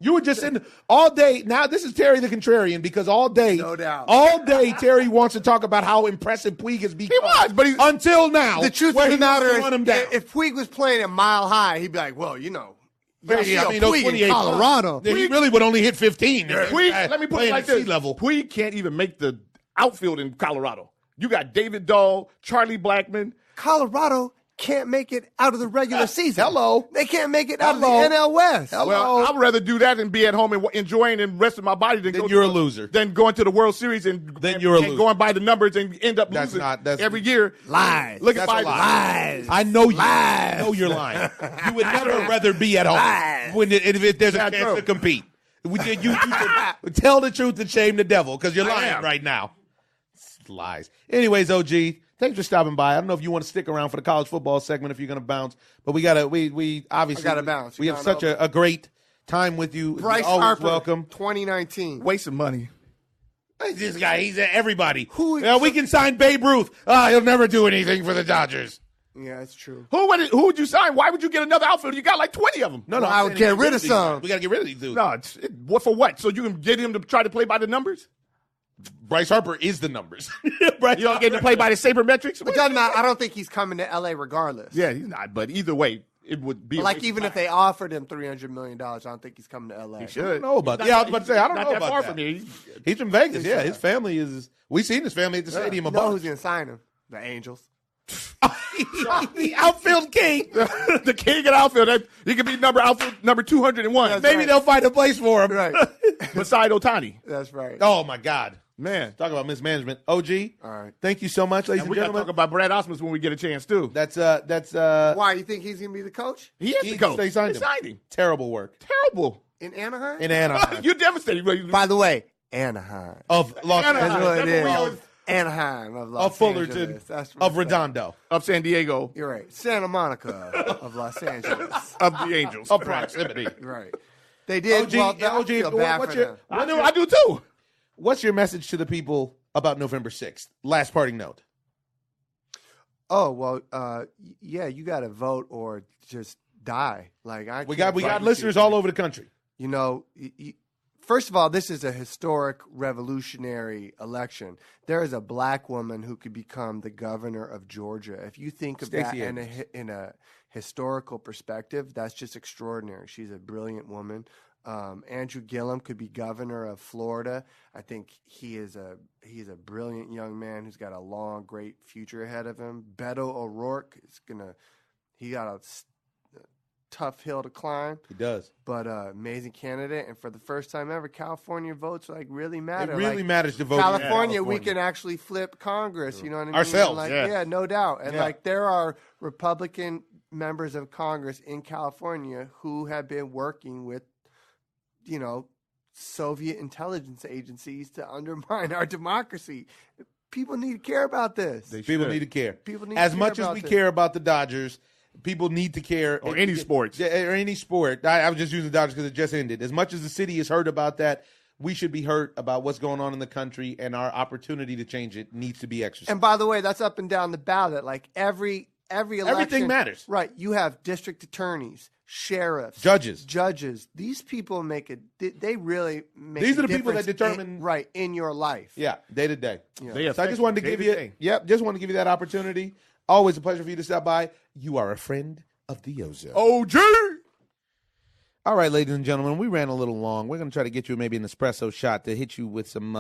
You were just in all day. Now this is Terry the Contrarian because all day, No doubt. all day Terry wants to talk about how impressive Puig has become. He was, but he's until now. The truth where of the he wants matter to run him is, down. if Puig was playing at Mile High, he'd be like, well, you know, Yeah, see I a mean, those Puig 28 in Colorado. Then he really would only hit 15. Puig, let me put it like this. Level. Puig can't even make the outfield in Colorado. You got David Dahl, Charlie Blackmon. Colorado can't make it out of the regular season. Hello. They can't make it out Hello. of the NL West. Well, I'd rather do that and be at home and enjoying and resting my body than Then go you're to a loser. Than going to the World Series and Then you're a and loser. going by the numbers and end up That's losing not- that's- every year. Lies. Look at That's a my lie. Lies. I know you. Lies. I know you're lying. You would never rather be at home Lies. when if there's a Not chance true. to compete. You should tell the truth and shame the devil because you're lying am. right now. It's lies. Anyways, OG, thanks for stopping by. I don't know if you want to stick around for the college football segment if you're going to bounce, but we obviously I gotta bounce. We You have gotta such a great time with you. Bryce You're always Harper, welcome. 2019. wasting money. This guy, he's everybody. Who- we can sign Babe Ruth. He'll never do anything for the Dodgers. Yeah, that's true. Who would you sign? Why would you get another outfielder? You got like 20 of them. No, Well, I I'm would saying get rid of these some. guys. We got to get rid of these dudes. No, what for what? So you can get him to try to play by the numbers? Bryce Harper is the numbers. You don't get him to play by the sabermetrics? But doesn't matter. I don't think he's coming to LA regardless. Yeah, he's not. But either way, it would be Like even if they offered him $300 million, I don't think he's coming to LA. he should. I don't know about that. He's Yeah, I not- was about to say, I don't not know that about far that. from here. He's from Vegas. Yeah, his family is. We seen his family at the stadium You a know bunch. who's going to sign him? The Angels. The outfield king. The king at outfield. He could be outfield number 201. Maybe right. they'll find a place for him. Right. Beside Otani. That's right. Oh my God. Man. Talk about mismanagement. OG. All right. Thank you so much, ladies And and we got to gentlemen. talk about Brad Osmus when we get a chance, too. That's Why? You think he's going to be the coach He is he- the coach. they signed They him. Terrible work Terrible. in Anaheim? in Anaheim You're devastated. By the way, Anaheim. of Los Anaheim. That's Angeles, what it That's what we is. Anaheim of Los of Fullerton, Angeles. That's of what's up. Redondo, of San Diego. You're right. Santa Monica of Los Angeles. Of the Angels. of proximity. Right. They did. OG, well, I OG, feel bad what's for your- them. I do too. What's your message to the people about November 6th? Last parting note. Oh well, yeah, you got to vote or just die. Like We got listeners all over the country. You know, first of all, this is a historic, revolutionary election. There is a black woman who could become the governor of Georgia. If you think of Stacey that Abrams. in a historical perspective, that's just extraordinary. She's a brilliant woman. Andrew Gillum could be governor of Florida. I think he's a brilliant young man who's got a long, great future ahead of him. Beto O'Rourke he got a tough hill to climb, He does. but amazing candidate. And for the first time ever, California votes really matter. It really Like, matters to vote. in California, we can actually flip Congress. You know what I mean? Ourselves, Like, yeah. no doubt. And Yeah. like there are Republican members of Congress in California who have been working with, Soviet intelligence agencies to undermine our democracy. People need to care about this. People need to care. People need as to care much as about we this. care about the Dodgers. People need to care. Or any sports. Yeah, or any sport. I was just using the Dodgers because it just ended. As much as the city is hurt about that, we should be hurt about what's going on in the country, and our opportunity to change it needs to be exercised. And by the way, that's up and down the ballot. Like every election, Everything matters. Right. You have district attorneys, sheriffs, Judges. These people make it. They really make. These a are the people that difference determine- in your life. Yeah, day to day. They So I just wanted to give you, just wanted to give you that opportunity. Always a pleasure for you to stop by. You are a friend of the OZone. OG. All right, ladies and gentlemen, we ran a little long. We're going to try to get you maybe an espresso shot to hit you with some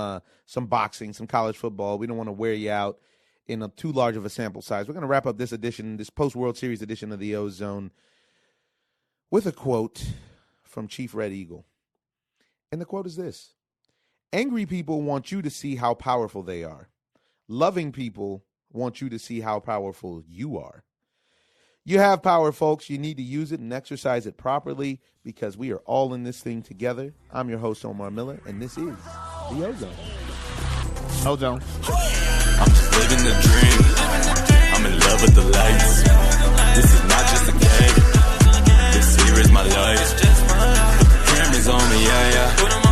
boxing, some college football. We don't want to wear you out in too large of a sample size. We're going to wrap up this edition, this post-World Series edition of the OZone, with a quote from Chief Red Eagle. And the quote is this: "Angry people want you to see how powerful they are. Loving people want you to see how powerful you are. You have power, folks. You need to use it and exercise it properly because we are all in this thing together. I'm your host, Omar Miller, and this is the Ozone. Ozone. I'm just living the dream. I'm in love with the lights. This is not just a game. This here is my life. Put the cameras on me, yeah, yeah.